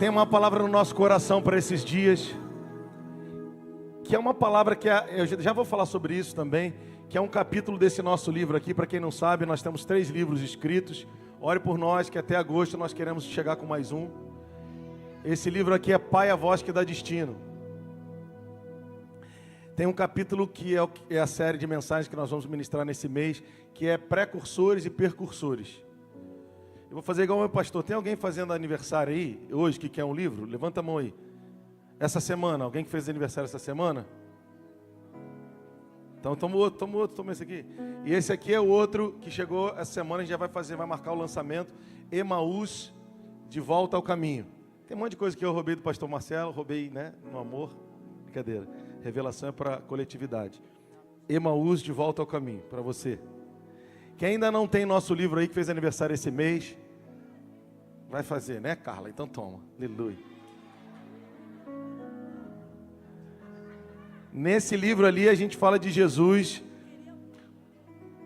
Tem uma palavra no nosso coração para esses dias, que é uma palavra que eu já vou falar sobre isso também, que é um capítulo desse nosso livro aqui. Para quem não sabe, nós temos 3 livros escritos. Ore por nós, que até agosto nós queremos chegar com mais um. Esse livro aqui é Pai, a Voz que dá Destino. Tem um capítulo que é a série de mensagens que nós vamos ministrar nesse mês, que é Precursores e Percursores. Eu vou fazer igual o meu pastor. Tem alguém fazendo aniversário aí, hoje, que quer um livro? Levanta a mão aí. Essa semana, alguém que fez aniversário essa semana? Então toma esse aqui. E esse aqui é o outro que chegou essa semana, a gente já vai marcar o lançamento. Emaús, de volta ao caminho. Tem um monte de coisa que eu roubei do pastor Marcelo, roubei, né, no amor. Brincadeira. Revelação é para coletividade. Emaús, de volta ao caminho, para você. Quem ainda não tem nosso livro aí, que fez aniversário esse mês, vai fazer, né, Carla? Então toma. Aleluia. Nesse livro ali a gente fala de Jesus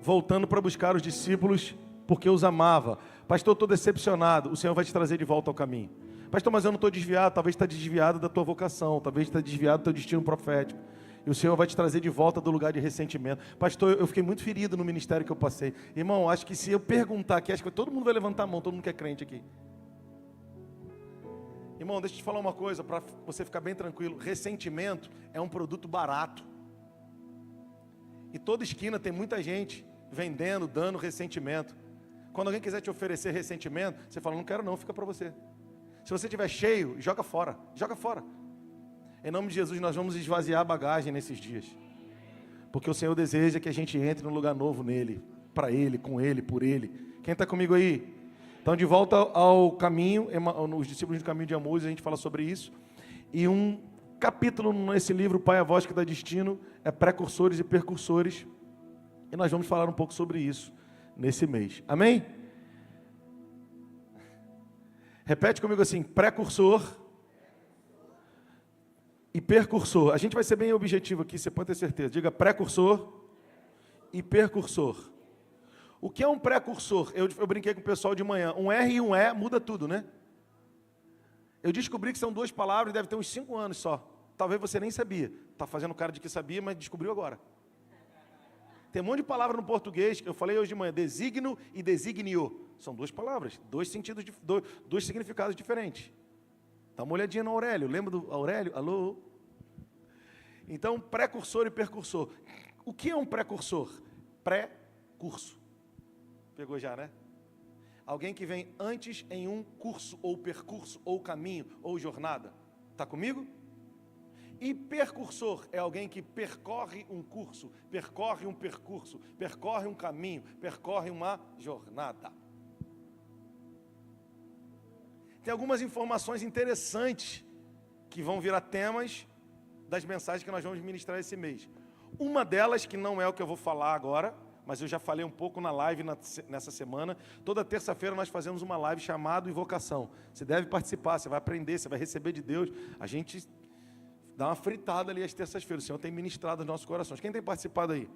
voltando para buscar os discípulos porque os amava. Pastor, estou decepcionado. O Senhor vai te trazer de volta ao caminho. Pastor, mas eu não estou desviado. Talvez está desviado da tua vocação. Talvez está desviado do teu destino profético. E o Senhor vai te trazer de volta do lugar de ressentimento. Pastor, eu fiquei muito ferido no ministério que eu passei. Irmão, acho que se eu perguntar aqui, acho que todo mundo vai levantar a mão, todo mundo que é crente aqui. Irmão, deixa eu te falar uma coisa, para você ficar bem tranquilo. Ressentimento é um produto barato. E toda esquina tem muita gente vendendo, dando ressentimento. Quando alguém quiser te oferecer ressentimento, você fala, não quero não, fica para você. Se você estiver cheio, joga fora, joga fora. Em nome de Jesus, nós vamos esvaziar a bagagem nesses dias. Porque o Senhor deseja que a gente entre num lugar novo nele, para ele, com ele, por ele. Quem está comigo aí? Então, de volta ao caminho, os discípulos do caminho de Emaús, a gente fala sobre isso. E um capítulo nesse livro, Pai, a Voz que dá Destino, é Precursores e Percursores. E nós vamos falar um pouco sobre isso nesse mês. Amém? Repete comigo assim, precursor e percursor. A gente vai ser bem objetivo aqui, você pode ter certeza. Diga precursor e percursor. O que é um precursor? Eu brinquei com o pessoal de manhã. Um R e um E muda tudo, né? Eu descobri que são 2 palavras, deve ter uns 5 anos só. Talvez você nem sabia. Está fazendo cara de que sabia, mas descobriu agora. Tem um monte de palavra no português, que eu falei hoje de manhã, designo e designio. São 2 palavras, 2 sentidos, 2 significados diferentes. Dá uma olhadinha no Aurélio. Lembra do Aurélio? Alô? Então, precursor e percursor. O que é um precursor? Pré-curso. Pegou já, né? Alguém que vem antes em um curso, ou percurso, ou caminho, ou jornada. Está comigo? E percursor é alguém que percorre um curso, percorre um percurso, percorre um caminho, percorre uma jornada. Tem algumas informações interessantes que vão virar temas das mensagens que nós vamos ministrar esse mês. Uma delas, que não é o que eu vou falar agora, mas eu já falei um pouco na live nessa semana. Toda terça-feira nós fazemos uma live chamada Invocação. Você deve participar, você vai aprender, você vai receber de Deus. A gente dá uma fritada ali às terças-feiras. O Senhor tem ministrado nos nossos corações. Quem tem participado aí?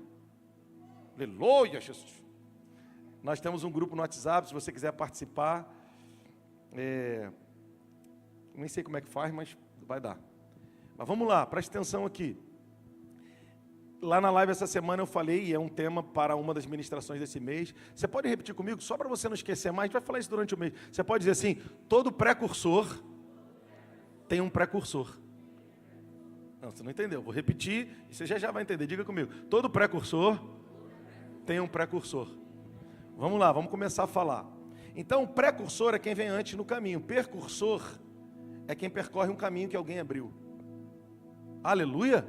Aleluia, Jesus. Nós temos um grupo no WhatsApp, se você quiser participar. Nem sei como é que faz, mas vai dar. Mas vamos lá, preste atenção aqui. Lá na live essa semana eu falei, e é um tema para uma das ministrações desse mês. Você pode repetir comigo, só para você não esquecer mais, a gente vai falar isso durante o mês. Você pode dizer assim, todo precursor tem um precursor. Não, você não entendeu, vou repetir e você já vai entender. Diga comigo, todo precursor tem um precursor. Vamos lá, vamos começar a falar. Então, precursor é quem vem antes no caminho. Percursor é quem percorre um caminho que alguém abriu. Aleluia!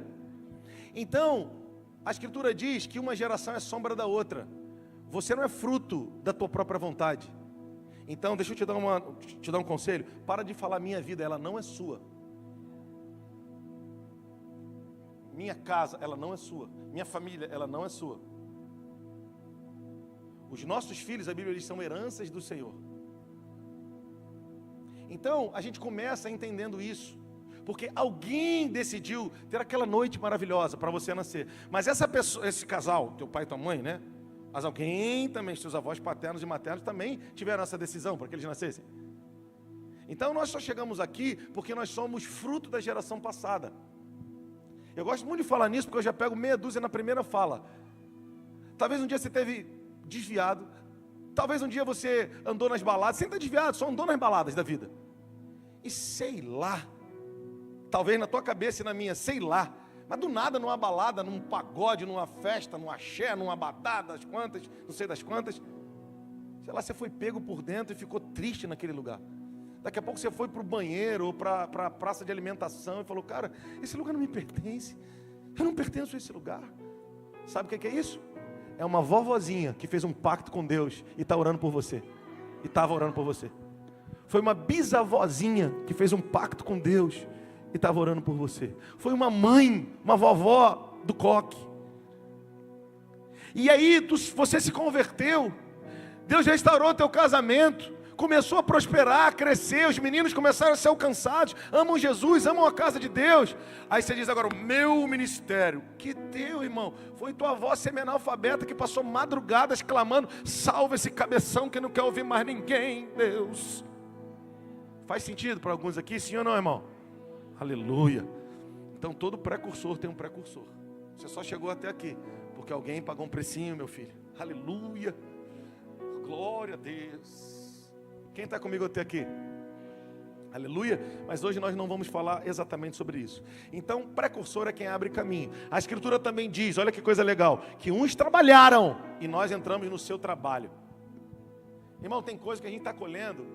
Então, a Escritura diz que uma geração é sombra da outra. Você não é fruto da tua própria vontade. Então, deixa eu te dar um conselho. Para de falar minha vida, ela não é sua. Minha casa, ela não é sua. Minha família, ela não é sua. Os nossos filhos, a Bíblia diz, são heranças do Senhor. Então, a gente começa entendendo isso. Porque alguém decidiu ter aquela noite maravilhosa para você nascer. Mas essa pessoa, esse casal, teu pai e tua mãe, né? Mas alguém também, seus avós paternos e maternos também tiveram essa decisão para que eles nascessem. Então nós só chegamos aqui porque nós somos fruto da geração passada. Eu gosto muito de falar nisso porque eu já pego meia dúzia na primeira fala. Talvez um dia você teve desviado, talvez um dia você andou nas baladas, sem estar desviado, só andou nas baladas da vida. E sei lá, talvez na tua cabeça e na minha, sei lá, mas do nada numa balada, num pagode, numa festa, num axé, numa badada, das quantas, não sei das quantas, sei lá, você foi pego por dentro e ficou triste naquele lugar. Daqui a pouco você foi para o banheiro ou para a praça de alimentação e falou, cara, esse lugar não me pertence, eu não pertenço a esse lugar. Sabe o que é isso? É uma vovozinha que fez um pacto com Deus e está orando por você. E estava orando por você. Foi uma bisavozinha que fez um pacto com Deus e estava orando por você. Foi uma mãe, uma vovó do coque. E aí você se converteu. Deus restaurou teu casamento. Começou a prosperar, a crescer, os meninos começaram a ser alcançados, amam Jesus, amam a casa de Deus. Aí você diz agora, o meu ministério, que teu, irmão? Foi tua avó semi-analfabeta que passou madrugadas clamando, salva esse cabeção que não quer ouvir mais ninguém, Deus. Faz sentido para alguns aqui, sim ou não, irmão? Aleluia. Então todo precursor tem um precursor. Você só chegou até aqui porque alguém pagou um precinho, meu filho. Aleluia. Glória a Deus. Quem está comigo até aqui? Aleluia. Mas hoje nós não vamos falar exatamente sobre isso. Então, precursor é quem abre caminho. A Escritura também diz, olha que coisa legal, que uns trabalharam e nós entramos no seu trabalho. Irmão, tem coisa que a gente está colhendo,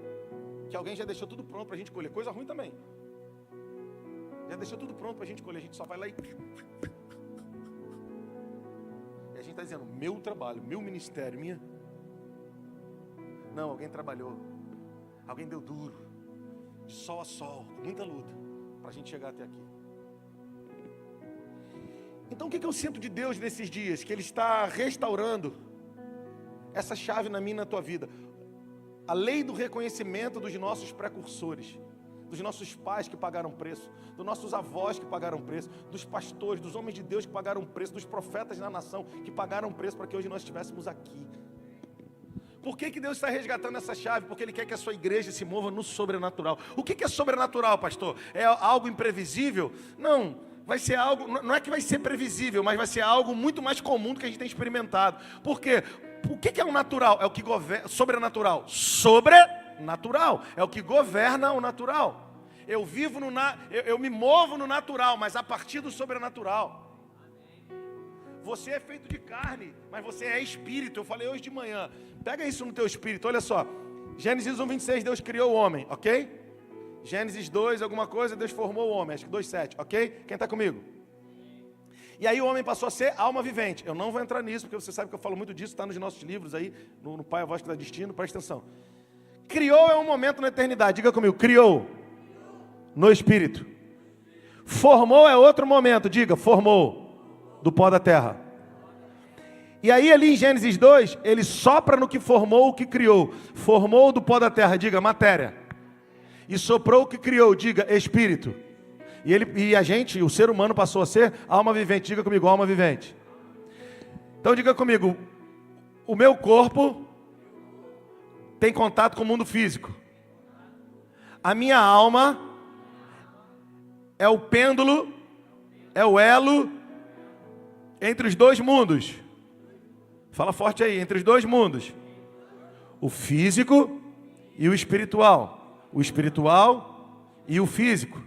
que alguém já deixou tudo pronto para a gente colher. Coisa ruim também. Já deixou tudo pronto para a gente colher. A gente só vai lá e a gente está dizendo, meu trabalho, meu ministério, minha... Não, alguém trabalhou. Alguém deu duro, de sol a sol, com muita luta, para a gente chegar até aqui. Então o que eu sinto de Deus nesses dias? Que Ele está restaurando essa chave na minha e na tua vida. A lei do reconhecimento dos nossos precursores, dos nossos pais que pagaram preço, dos nossos avós que pagaram preço, dos pastores, dos homens de Deus que pagaram preço, dos profetas da nação que pagaram preço para que hoje nós estivéssemos aqui. Por que Deus está resgatando essa chave? Porque Ele quer que a sua igreja se mova no sobrenatural. O que é sobrenatural, pastor? É algo imprevisível? Não, vai ser algo, não é que vai ser previsível, mas vai ser algo muito mais comum do que a gente tem experimentado. Por quê? O que é o natural? É o que governa, sobrenatural. Sobrenatural, é o que governa o natural. Eu vivo eu me movo no natural, mas a partir do sobrenatural. Você é feito de carne, mas você é espírito. Eu falei hoje de manhã. Pega isso no teu espírito, olha só. Gênesis 1:26, Deus criou o homem, ok? Gênesis 2, alguma coisa, Deus formou o homem, acho que 2:7, ok? Quem está comigo? E aí o homem passou a ser alma vivente. Eu não vou entrar nisso, porque você sabe que eu falo muito disso, está nos nossos livros aí, no Pai, a Voz que dá destino, presta atenção. Criou é um momento na eternidade, diga comigo, criou no espírito. Formou é outro momento, diga, formou. Do pó da terra. E aí ali em Gênesis 2, ele sopra no que formou o que criou. Formou do pó da terra, diga matéria. E soprou o que criou, diga espírito. E a gente, o ser humano passou a ser alma vivente. Diga comigo, alma vivente. Então diga comigo, o meu corpo tem contato com o mundo físico. A minha alma é o pêndulo, é o elo entre os dois mundos. Fala forte aí, entre os dois mundos. O físico e o espiritual. O espiritual e o físico.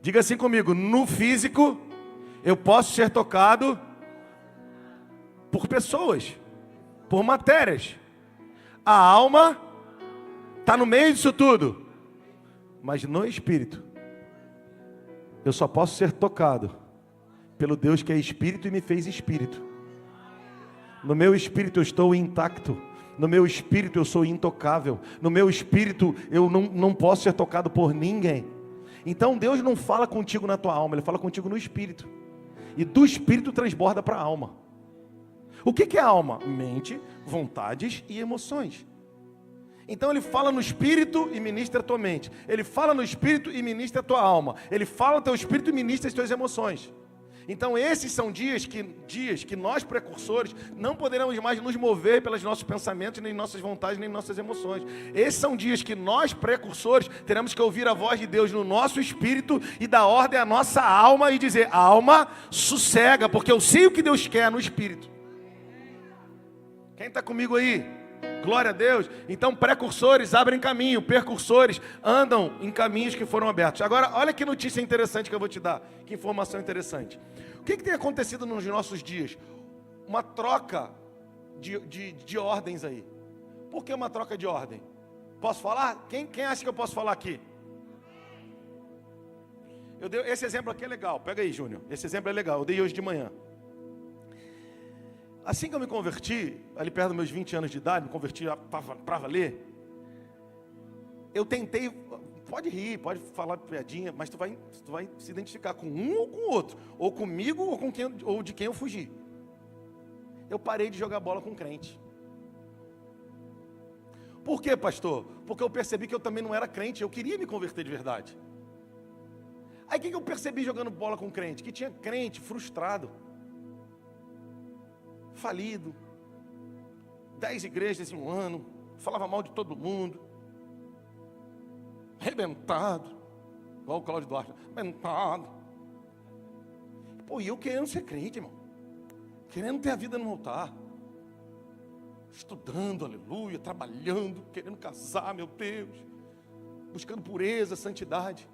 Diga assim comigo, no físico eu posso ser tocado por pessoas, por matérias. A alma está no meio disso tudo. Mas no espírito eu só posso ser tocado pelo Deus que é espírito e me fez espírito. No meu espírito eu estou intacto. No meu espírito eu sou intocável. No meu espírito eu não posso ser tocado por ninguém. Então Deus não fala contigo na tua alma, Ele fala contigo no espírito. E do espírito transborda para a alma. O que é a alma? Mente, vontades e emoções. Então Ele fala no espírito e ministra a tua mente. Ele fala no espírito e ministra a tua alma. Ele fala no teu espírito e ministra as tuas emoções. Então esses são dias que nós precursores não poderemos mais nos mover pelos nossos pensamentos, nem nossas vontades, nem nossas emoções. Esses são dias que nós precursores teremos que ouvir a voz de Deus no nosso espírito e dar ordem à nossa alma e dizer: alma, sossega, porque eu sei o que Deus quer no espírito. Quem está comigo aí? Glória a Deus. Então precursores abrem caminho, percursores andam em caminhos que foram abertos. Agora, olha que notícia interessante que eu vou te dar, que informação interessante. O que tem acontecido nos nossos dias? Uma troca de ordens aí. Por que uma troca de ordem? Posso falar? Quem acha que eu posso falar aqui? Esse exemplo aqui é legal, pega aí, Júnior. Esse exemplo é legal, eu dei hoje de manhã. Assim que eu me converti, ali perto dos meus 20 anos de idade, me converti para valer, eu tentei, pode rir, pode falar piadinha, mas tu vai se identificar com um ou com o outro, ou comigo ou de quem eu fugi. Eu parei de jogar bola com crente. Por quê, pastor? Porque eu percebi que eu também não era crente, eu queria me converter de verdade. Aí o que eu percebi jogando bola com crente? Que tinha crente frustrado, falido, 10 igrejas em um ano, falava mal de todo mundo, arrebentado, igual o Cláudio Duarte, arrebentado. Pô, e eu querendo ser crente, irmão, querendo ter a vida no altar, estudando, aleluia, trabalhando, querendo casar, meu Deus, buscando pureza, santidade.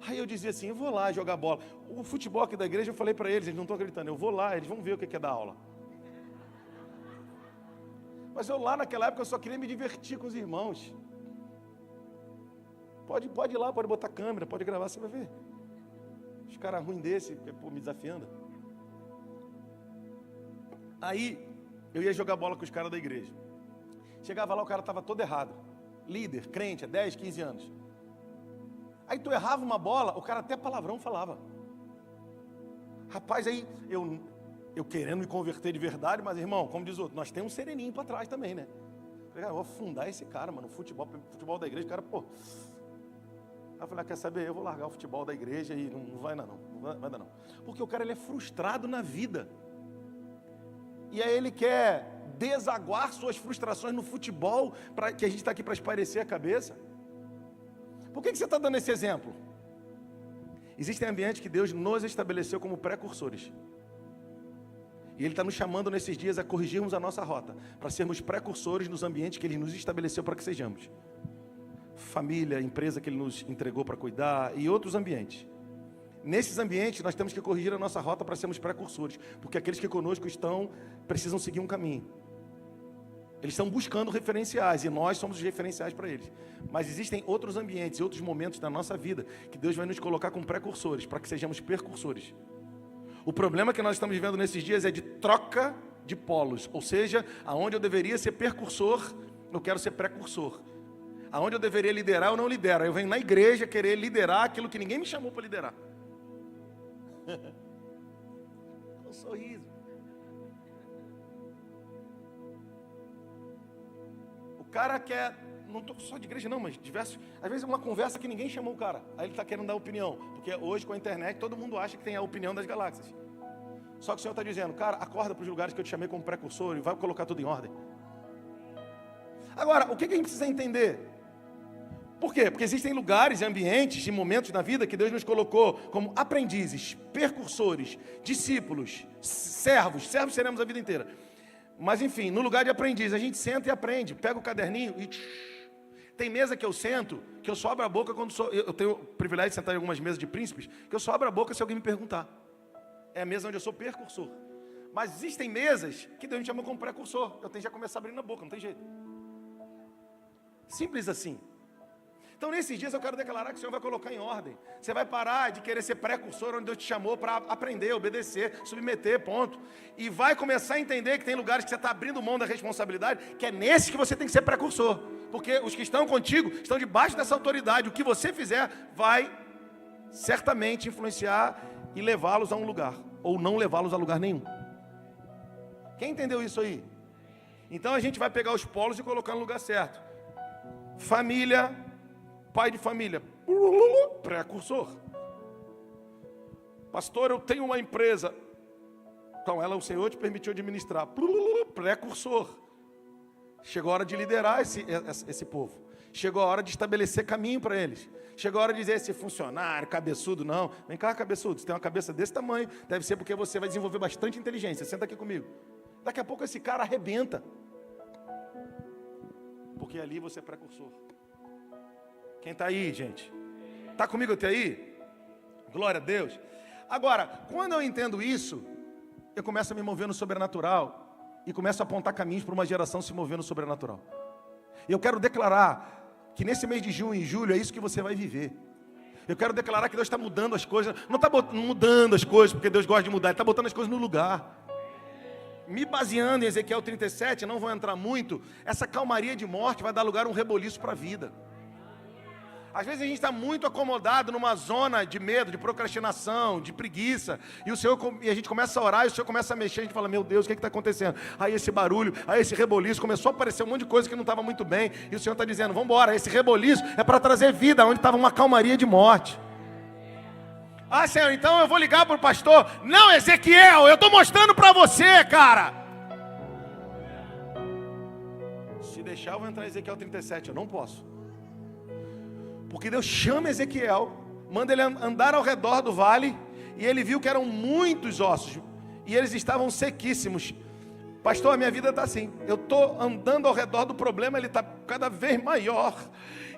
Aí eu dizia assim: eu vou lá jogar bola. O futebol aqui da igreja, eu falei para eles não estão acreditando, eu vou lá, eles vão ver o que é dar aula. Mas eu lá naquela época eu só queria me divertir com os irmãos. Pode ir lá, pode botar câmera, pode gravar, você vai ver. Os caras ruins desse, me desafiando. Aí eu ia jogar bola com os caras da igreja. Chegava lá, o cara estava todo errado. Líder, crente, há 10, 15 anos. Aí tu errava uma bola, o cara até palavrão falava. Rapaz, aí eu querendo me converter de verdade, mas irmão, como diz o outro, nós temos um sereninho para trás também, né? Falei, cara, eu vou afundar esse cara, mano, futebol da igreja, o cara, pô. Aí eu falei, quer saber, eu vou largar o futebol da igreja e não vai dar não. Porque o cara, ele é frustrado na vida. E aí ele quer desaguar suas frustrações no futebol, que a gente está aqui para espairecer a cabeça. Por que você está dando esse exemplo? Existem ambientes que Deus nos estabeleceu como precursores. E Ele está nos chamando nesses dias a corrigirmos a nossa rota, para sermos precursores nos ambientes que Ele nos estabeleceu para que sejamos. Família, empresa que Ele nos entregou para cuidar e outros ambientes. Nesses ambientes nós temos que corrigir a nossa rota para sermos precursores, porque aqueles que conosco estão, precisam seguir um caminho. Eles estão buscando referenciais e nós somos os referenciais para eles. Mas existem outros ambientes e outros momentos da nossa vida que Deus vai nos colocar como precursores, para que sejamos percursores. O problema que nós estamos vivendo nesses dias é de troca de polos, ou seja, aonde eu deveria ser percursor, eu quero ser precursor. Aonde eu deveria liderar, eu não lidero. Eu venho na igreja querer liderar aquilo que ninguém me chamou para liderar. Um sorriso. O cara quer, não estou só de igreja não, mas diversos, às vezes é uma conversa que ninguém chamou o cara, aí ele está querendo dar opinião, porque hoje com a internet todo mundo acha que tem a opinião das galáxias. Só que o Senhor está dizendo, cara, acorda para os lugares que eu te chamei como precursor e vai colocar tudo em ordem. Agora, o que a gente precisa entender? Por quê? Porque existem lugares, ambientes e momentos na vida que Deus nos colocou como aprendizes, percursores, discípulos, servos seremos a vida inteira. Mas enfim, no lugar de aprendiz, a gente senta e aprende, pega o caderninho e... Tem mesa que eu sento, que eu só abro a boca quando eu tenho o privilégio de sentar em algumas mesas de príncipes, que eu só abro a boca se alguém me perguntar. É a mesa onde eu sou percursor. Mas existem mesas que Deus me chama como precursor. Eu tenho que já começar abrindo a boca, não tem jeito. Simples assim. Então, nesses dias eu quero declarar que o Senhor vai colocar em ordem. Você vai parar de querer ser precursor onde Deus te chamou para aprender, obedecer, submeter, ponto. E vai começar a entender que tem lugares que você está abrindo mão da responsabilidade, que é nesses que você tem que ser precursor. Porque os que estão contigo estão debaixo dessa autoridade. O que você fizer vai certamente influenciar e levá-los a um lugar, ou não levá-los a lugar nenhum. Quem entendeu isso aí? Então a gente vai pegar os polos e colocar no lugar certo. Família, pai de família, precursor. Pastor, eu tenho uma empresa. Com ela o Senhor te permitiu administrar. Precursor. Chegou a hora de liderar esse povo. Chegou a hora de estabelecer caminho para eles. Chegou a hora de dizer, esse funcionário, cabeçudo, não. Vem cá, cabeçudo, você tem uma cabeça desse tamanho. Deve ser porque você vai desenvolver bastante inteligência. Senta aqui comigo. Daqui a pouco esse cara arrebenta. Porque ali você é precursor. Quem está aí, gente? Está comigo até aí? Glória a Deus. Agora, quando eu entendo isso, eu começo a me mover no sobrenatural e começo a apontar caminhos para uma geração se mover no sobrenatural. E eu quero declarar que nesse mês de junho e julho é isso que você vai viver. Eu quero declarar que Deus está mudando as coisas. Não está mudando as coisas porque Deus gosta de mudar, Ele está botando as coisas no lugar. Me baseando em Ezequiel 37, não vou entrar muito, essa calmaria de morte vai dar lugar a um reboliço para a vida. Às vezes a gente está muito acomodado numa zona de medo, de procrastinação, de preguiça, e a gente começa a orar, e o Senhor começa a mexer, a gente fala, meu Deus, o que está acontecendo? Aí esse barulho, aí esse reboliço, começou a aparecer um monte de coisa que não estava muito bem, e o Senhor está dizendo, vamos embora, esse reboliço é para trazer vida, onde estava uma calmaria de morte. Ah, Senhor, então eu vou ligar para o pastor. Não, Ezequiel, eu estou mostrando para você, cara. Se deixar, eu vou entrar em Ezequiel 37, eu não posso. Porque Deus chama Ezequiel, manda ele andar ao redor do vale, e ele viu que eram muitos ossos, e eles estavam sequíssimos. Pastor, a minha vida está assim, eu estou andando ao redor do problema, ele está cada vez maior,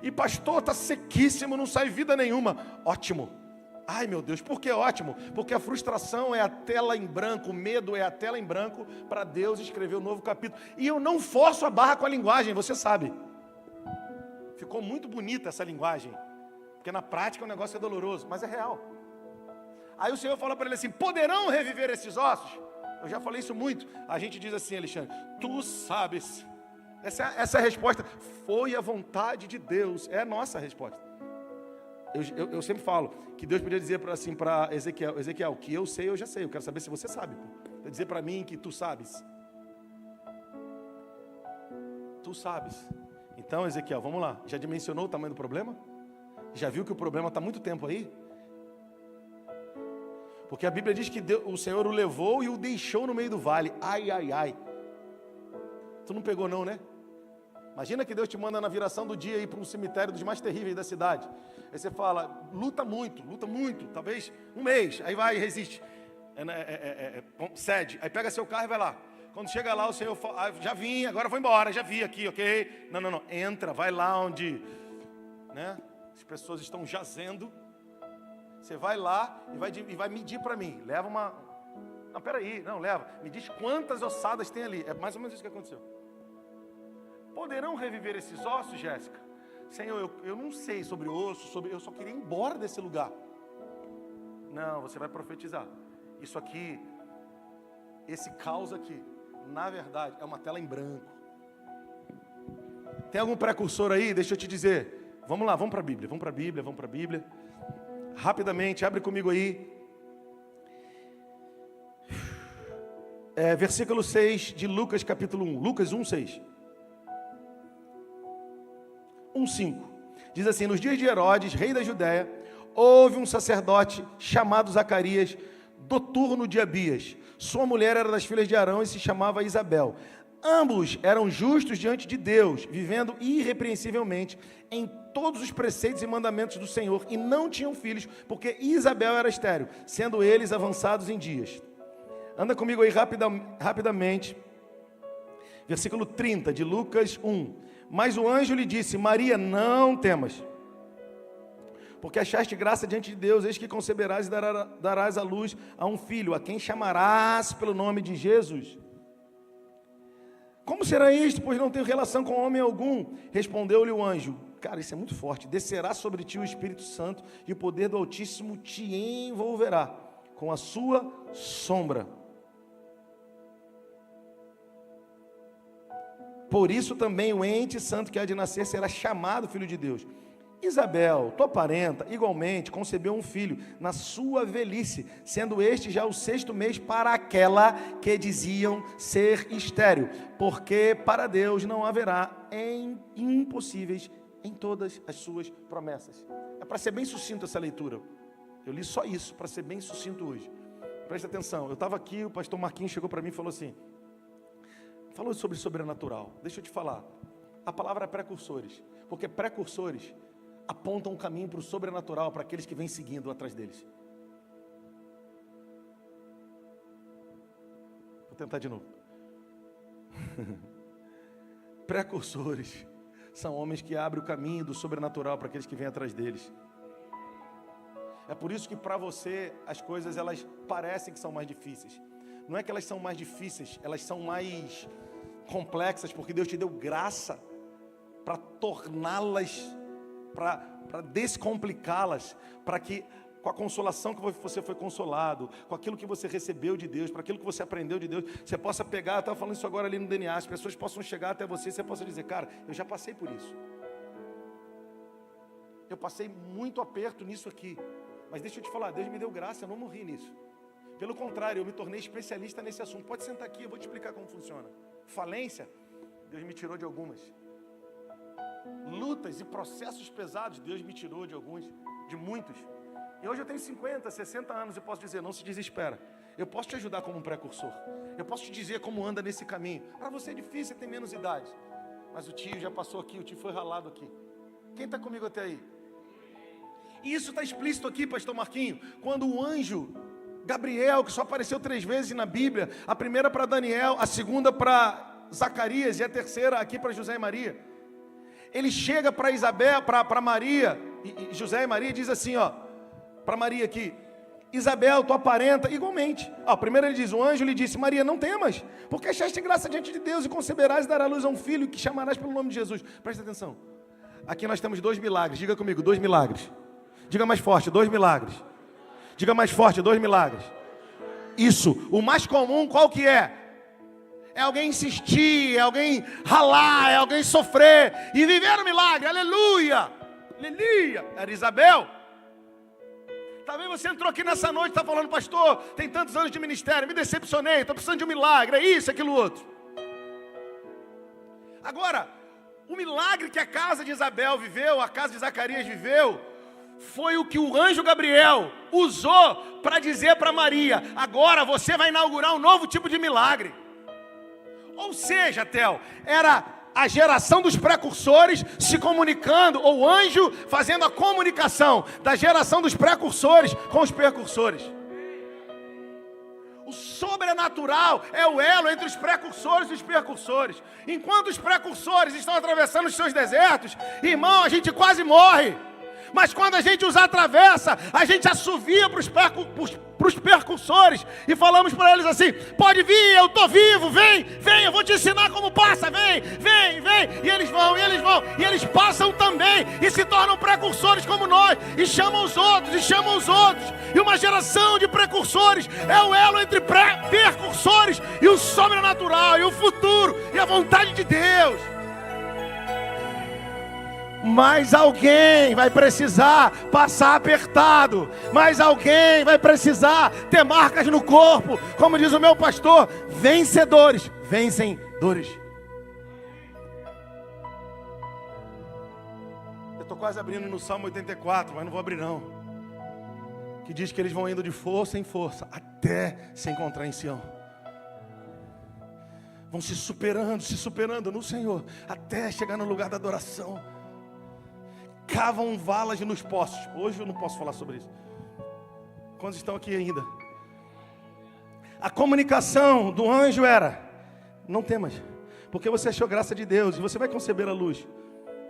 e pastor, está sequíssimo, não sai vida nenhuma. Ótimo. Ai meu Deus, por que ótimo? Porque a frustração é a tela em branco, o medo é a tela em branco, para Deus escrever um novo capítulo. E eu não forço a barra com a linguagem, você sabe. Ficou muito bonita essa linguagem, porque na prática o negócio é doloroso, mas é real. Aí o Senhor fala para ele assim, poderão reviver esses ossos? Eu já falei isso muito. A gente diz assim, Alexandre, tu sabes. Essa é a resposta. Foi a vontade de Deus, é a nossa resposta. Eu sempre falo que Deus podia dizer assim para Ezequiel, Ezequiel, que eu sei, eu já sei, eu quero saber se você sabe. Vai dizer para mim que tu sabes. Tu sabes. Então, Ezequiel, vamos lá. Já dimensionou o tamanho do problema? Já viu que o problema está há muito tempo aí? Porque a Bíblia diz que o Senhor o levou e o deixou no meio do vale. Ai, ai, ai. Tu não pegou não, né? Imagina que Deus te manda na viração do dia ir para um cemitério dos mais terríveis da cidade. Aí você fala, luta muito, talvez um mês. Aí vai e resiste. Cede. Aí pega seu carro e vai lá. Quando chega lá, o Senhor fala, já vim, agora vou embora, já vi aqui, ok? Não, entra, vai lá onde, né, as pessoas estão jazendo. Você vai lá e vai medir para mim. Leva uma... Não, peraí, não, leva. Me diz quantas ossadas tem ali. É mais ou menos isso que aconteceu. Poderão reviver esses ossos, Jéssica? Senhor, eu não sei sobre osso, eu só queria ir embora desse lugar. Não, você vai profetizar. Isso aqui, esse caos aqui, na verdade, é uma tela em branco. Tem algum precursor aí? Deixa eu te dizer. Vamos lá, vamos para a Bíblia. Rapidamente, abre comigo aí. Versículo 6 de Lucas capítulo 1. Lucas 1, 6. 1:5. Diz assim, nos dias de Herodes, rei da Judéia, houve um sacerdote chamado Zacarias, do turno de Abias. Sua mulher era das filhas de Arão e se chamava Isabel. Ambos eram justos diante de Deus, vivendo irrepreensivelmente em todos os preceitos e mandamentos do Senhor, e não tinham filhos, porque Isabel era estéril, sendo eles avançados em dias. Anda comigo aí rapidamente. Versículo 30 de Lucas 1. Mas o anjo lhe disse, Maria, não temas, porque achaste graça diante de Deus, eis que conceberás e darás à luz a um filho, a quem chamarás pelo nome de Jesus. Como será isto, pois não tenho relação com homem algum? Respondeu-lhe o anjo, cara, isso é muito forte, descerá sobre ti o Espírito Santo, e o poder do Altíssimo te envolverá com a sua sombra. Por isso também o ente santo que há de nascer será chamado filho de Deus. Isabel, tua parenta, igualmente concebeu um filho na sua velhice, sendo este já o 6º mês para aquela que diziam ser estéril, porque para Deus não haverá impossíveis em todas as suas promessas. É para ser bem sucinto essa leitura. Eu li só isso, para ser bem sucinto hoje. Presta atenção, eu estava aqui, o pastor Marquinhos chegou para mim e falou assim, falou sobre sobrenatural. Deixa eu te falar, a palavra é precursores, porque precursores apontam um caminho para o sobrenatural, para aqueles que vêm seguindo atrás deles. Vou tentar de novo. Precursores são homens que abrem o caminho do sobrenatural para aqueles que vêm atrás deles. É por isso que para você as coisas elas parecem que são mais difíceis. Não é que elas são mais difíceis, elas são mais complexas, porque Deus te deu graça para torná-las, para descomplicá-las, para que com a consolação que você foi consolado, com aquilo que você recebeu de Deus, para aquilo que você aprendeu de Deus, você possa pegar, eu estava falando isso agora ali no DNA, as pessoas possam chegar até você, você possa dizer, cara, eu já passei por isso. Eu passei muito aperto nisso aqui. Mas deixa eu te falar, Deus me deu graça, eu não morri nisso. Pelo contrário, eu me tornei especialista nesse assunto. Pode sentar aqui, eu vou te explicar como funciona. Falência, Deus me tirou de algumas. Lutas e processos pesados, Deus me tirou de alguns, de muitos. E hoje eu tenho 50, 60 anos e posso dizer, não se desespera. Eu posso te ajudar como um precursor. Eu posso te dizer como anda nesse caminho. Para você é difícil, você tem menos idade. Mas o tio já passou aqui, o tio foi ralado aqui. Quem está comigo até aí? E isso está explícito aqui, pastor Marquinho. Quando o anjo Gabriel, que só apareceu 3 vezes na Bíblia, a primeira para Daniel, a segunda para Zacarias e a terceira aqui para José e Maria. Ele chega para Isabel, para Maria, e José e Maria diz assim, ó, para Maria aqui, Isabel, tua parenta, igualmente. Primeiro ele diz, o anjo lhe disse, Maria, não temas, porque achaste graça diante de Deus e conceberás e darás luz a um filho que chamarás pelo nome de Jesus. Presta atenção. Aqui nós temos 2 milagres, diga comigo, 2 milagres. Diga mais forte, 2 milagres. Diga mais forte, 2 milagres. Isso, o mais comum qual que é? É alguém insistir, é alguém ralar, é alguém sofrer e viver o milagre, aleluia, aleluia. Era Isabel. Talvez você entrou aqui nessa noite e está falando, pastor, tem tantos anos de ministério, me decepcionei, estou precisando de um milagre, é isso, aquilo outro. Agora, o milagre que a casa de Isabel viveu, a casa de Zacarias viveu, foi o que o anjo Gabriel usou para dizer para Maria, agora você vai inaugurar um novo tipo de milagre. Ou seja, Theo, era a geração dos precursores se comunicando, ou o anjo fazendo a comunicação da geração dos precursores com os precursores. O sobrenatural é o elo entre os precursores e os percursores. Enquanto os precursores estão atravessando os seus desertos, irmão, a gente quase morre. Mas quando a gente os atravessa, a gente assovia para os percursores e falamos para eles assim, pode vir, eu estou vivo, vem, eu vou te ensinar como passa, vem, e eles vão, e eles passam também, e se tornam precursores como nós, e chamam os outros, e uma geração de precursores é o elo entre percursores e o sobrenatural, e o futuro, e a vontade de Deus. Mas alguém vai precisar passar apertado. Mas alguém vai precisar ter marcas no corpo. Como diz o meu pastor, vencedores vencem dores. Eu estou quase abrindo no Salmo 84, mas não vou abrir não. Que diz que eles vão indo de força em força, até se encontrar em Sião. Vão se superando no Senhor, até chegar no lugar da adoração. Cavam valas nos poços. Hoje eu não posso falar sobre isso. Quantos estão aqui ainda? A comunicação do anjo era, não temas, porque você achou graça de Deus, e você vai conceber a luz.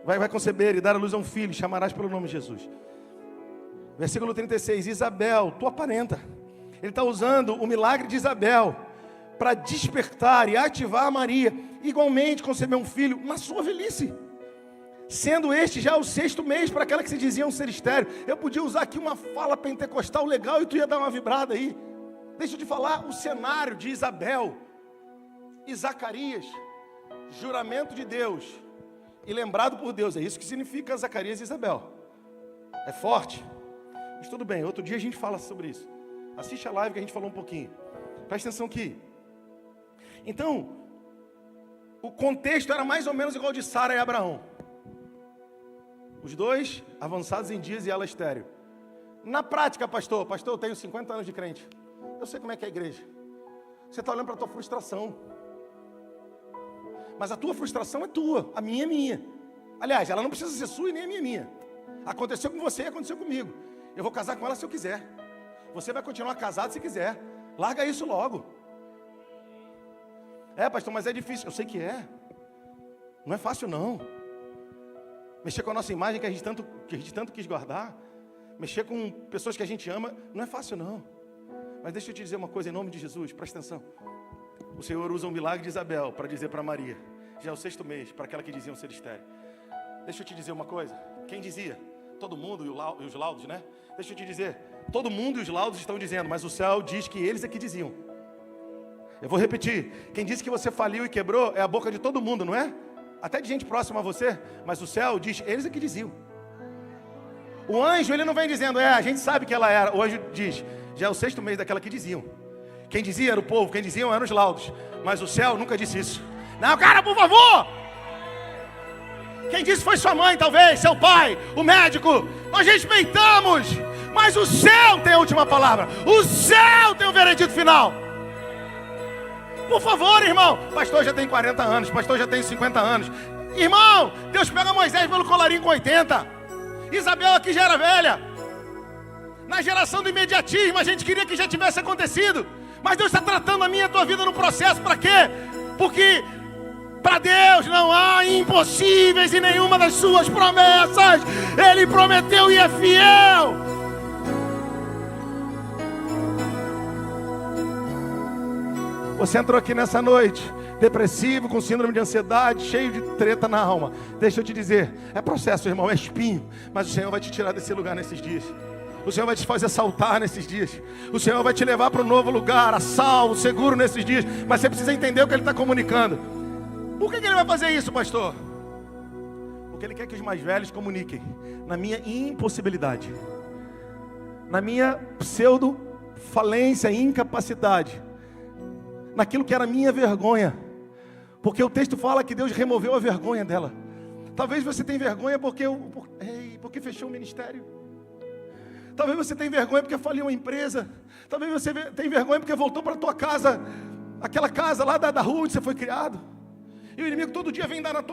Vai conceber e dar a luz a um filho, chamarás pelo nome de Jesus. Versículo 36, Isabel, tua parenta. Ele está usando o milagre de Isabel para despertar e ativar Maria. Igualmente conceber um filho na sua velhice. Sendo este já o 6º mês para aquela que se dizia um ser estéril. Eu podia usar aqui uma fala pentecostal legal e tu ia dar uma vibrada aí. Deixa eu te falar o cenário de Isabel e Zacarias. Juramento de Deus e lembrado por Deus. É isso que significa Zacarias e Isabel. É forte. Mas tudo bem, outro dia a gente fala sobre isso. Assiste a live que a gente falou um pouquinho. Presta atenção aqui. Então, o contexto era mais ou menos igual de Sara e Abraão. Os dois avançados em dias e ela estéril. Na prática, pastor, eu tenho 50 anos de crente. Eu sei como é que é a igreja. Você está olhando para a tua frustração. Mas a tua frustração é tua, a minha é minha. Aliás, ela não precisa ser sua e nem a minha é minha. Aconteceu com você e aconteceu comigo. Eu vou casar com ela se eu quiser. Você vai continuar casado se quiser. Larga isso logo. Pastor, mas é difícil. Eu sei que é. Não é fácil não. Mexer com a nossa imagem que a gente tanto quis guardar. Mexer com pessoas que a gente ama, não é fácil não. Mas deixa eu te dizer uma coisa em nome de Jesus, presta atenção. O Senhor usa o milagre de Isabel para dizer para Maria. Já é o 6º mês, para aquela que diziam ser estéril. Deixa eu te dizer uma coisa. Quem dizia? Todo mundo e os laudos, né? Deixa eu te dizer. Todo mundo e os laudos estão dizendo, mas o céu diz que eles é que diziam. Eu vou repetir. Quem disse que você faliu e quebrou é a boca de todo mundo, não é? Até de gente próxima a você. Mas o céu diz, eles é que diziam. O anjo, ele não vem dizendo, a gente sabe que ela era. O anjo diz, já é o 6º mês daquela que diziam. Quem dizia era o povo, quem diziam eram os laudos. Mas o céu nunca disse isso. Não, cara, por favor! Quem disse foi sua mãe, talvez, seu pai, o médico. Nós respeitamos, mas o céu tem a última palavra. O céu tem o veredito final. Por favor, irmão. Pastor já tem 40 anos, pastor já tem 50 anos. Irmão, Deus pega Moisés pelo colarinho com 80. Isabel aqui já era velha. Na geração do imediatismo, a gente queria que já tivesse acontecido. Mas Deus está tratando a minha e a tua vida no processo. Para quê? Porque para Deus não há impossíveis em nenhuma das suas promessas. Ele prometeu e é fiel. Você entrou aqui nessa noite depressivo, com síndrome de ansiedade, cheio de treta na alma. Deixa eu te dizer, é processo, irmão, é espinho. Mas o Senhor vai te tirar desse lugar nesses dias. O Senhor vai te fazer saltar nesses dias. O Senhor vai te levar para um novo lugar, a salvo, seguro nesses dias. Mas você precisa entender o que Ele está comunicando. Por que Ele vai fazer isso, pastor? Porque Ele quer que os mais velhos comuniquem na minha impossibilidade, na minha pseudo-falência, incapacidade, naquilo que era minha vergonha. Porque o texto fala que Deus removeu a vergonha dela. Talvez você tenha vergonha porque fechou o ministério. Talvez você tenha vergonha porque faliu uma empresa. Talvez você tenha vergonha porque voltou para a tua casa, aquela casa lá da rua onde você foi criado. E o inimigo todo dia vem dar nas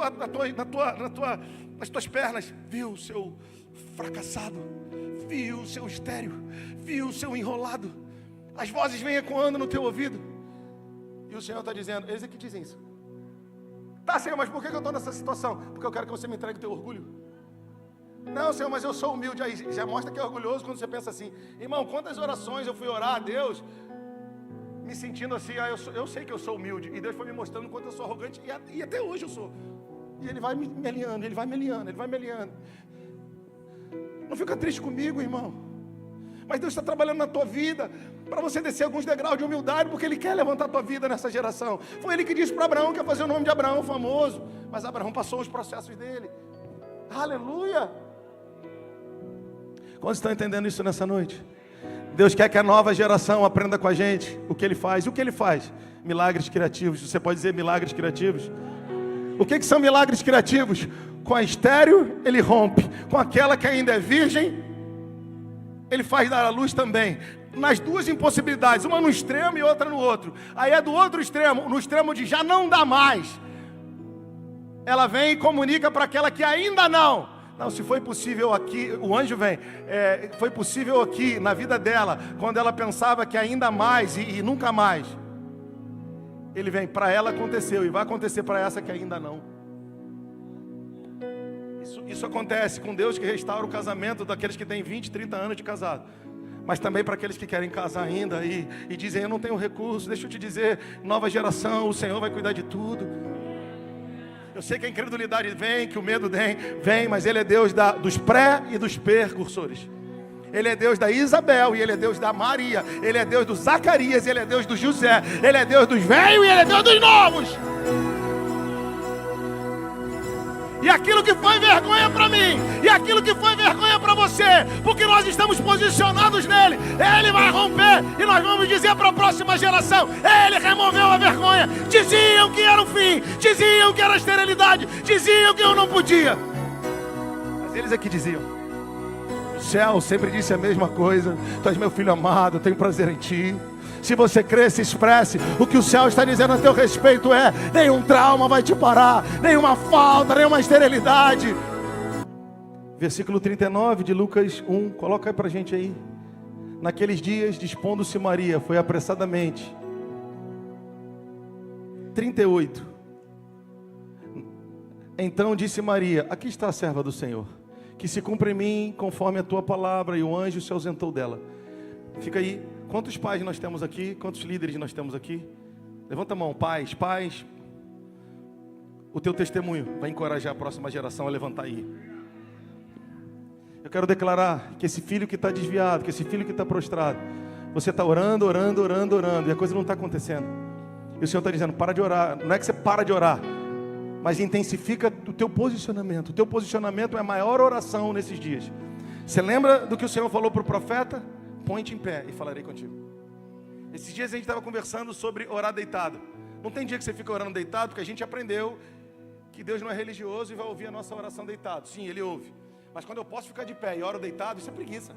tuas pernas. Viu o seu fracassado, viu o seu estéril, viu o seu enrolado. As vozes vêm ecoando no teu ouvido. E o Senhor está dizendo, eles é que dizem isso. Tá, Senhor, mas por que eu estou nessa situação? Porque eu quero que você me entregue o teu orgulho. Não, Senhor, mas eu sou humilde. Aí já mostra que é orgulhoso quando você pensa assim. Irmão, quantas orações eu fui orar a Deus me sentindo assim, eu sei que eu sou humilde. E Deus foi me mostrando o quanto eu sou arrogante. E até hoje eu sou. E Ele vai me alinhando, Ele vai me alinhando, Ele vai me alinhando. Não fica triste comigo, irmão. Mas Deus está trabalhando na tua vida para você descer alguns degraus de humildade, porque Ele quer levantar a tua vida nessa geração. Foi Ele que disse para Abraão que ia fazer o nome de Abraão famoso. Mas Abraão passou os processos dele. Aleluia! Quantos estão entendendo isso nessa noite? Deus quer que a nova geração aprenda com a gente o que Ele faz. E o que Ele faz? Milagres criativos. Você pode dizer milagres criativos? O que são milagres criativos? Com a estéril, Ele rompe. Com aquela que ainda é virgem, Ele faz dar a luz também. Nas duas impossibilidades, uma no extremo e outra no outro. Aí é do outro extremo, no extremo de já não dá mais. Ela vem e comunica para aquela que ainda não. Não, se foi possível aqui, o anjo vem, foi possível aqui na vida dela, quando ela pensava que ainda mais e nunca mais. Ele vem, para ela aconteceu e vai acontecer para essa que ainda não. Isso acontece com Deus que restaura o casamento daqueles que têm 20, 30 anos de casado. Mas também para aqueles que querem casar ainda e dizem, eu não tenho recurso. Deixa eu te dizer, nova geração, o Senhor vai cuidar de tudo. Eu sei que a incredulidade vem, que o medo vem, mas Ele é Deus dos pré e dos percursores. Ele é Deus da Isabel e Ele é Deus da Maria. Ele é Deus do Zacarias e Ele é Deus do José. Ele é Deus dos velhos e Ele é Deus dos novos. E aquilo que foi vergonha para mim, e aquilo que foi vergonha para você, porque nós estamos posicionados nele, Ele vai romper, e nós vamos dizer para a próxima geração, Ele removeu a vergonha. Diziam que era o fim, diziam que era a esterilidade, diziam que eu não podia, mas eles é que diziam. O céu sempre disse a mesma coisa: tu és meu filho amado, eu tenho prazer em ti. Se você crê, se expresse. O que o céu está dizendo a teu respeito é: nenhum trauma vai te parar, nenhuma falta, nenhuma esterilidade. Versículo 39 de Lucas 1, coloca aí pra gente aí. Naqueles dias, dispondo-se Maria, foi apressadamente. 38. Então disse Maria: aqui está a serva do Senhor, que se cumpra em mim conforme a tua palavra. E o anjo se ausentou dela. Fica aí. Quantos pais nós temos aqui? Quantos líderes nós temos aqui? Levanta a mão. Pais. O teu testemunho vai encorajar a próxima geração a levantar aí. Eu quero declarar que esse filho que está desviado, que esse filho que está prostrado, você está orando, e a coisa não está acontecendo. E o Senhor está dizendo: para de orar. Não é que você para de orar, mas intensifica o teu posicionamento. O teu posicionamento é a maior oração nesses dias. Você lembra do que o Senhor falou para o profeta? Põe-te em pé e falarei contigo. Esses dias a gente estava conversando sobre orar deitado. Não tem dia que você fica orando deitado, porque a gente aprendeu que Deus não é religioso e vai ouvir a nossa oração deitado. Sim, Ele ouve. Mas quando eu posso ficar de pé e oro deitado, isso é preguiça.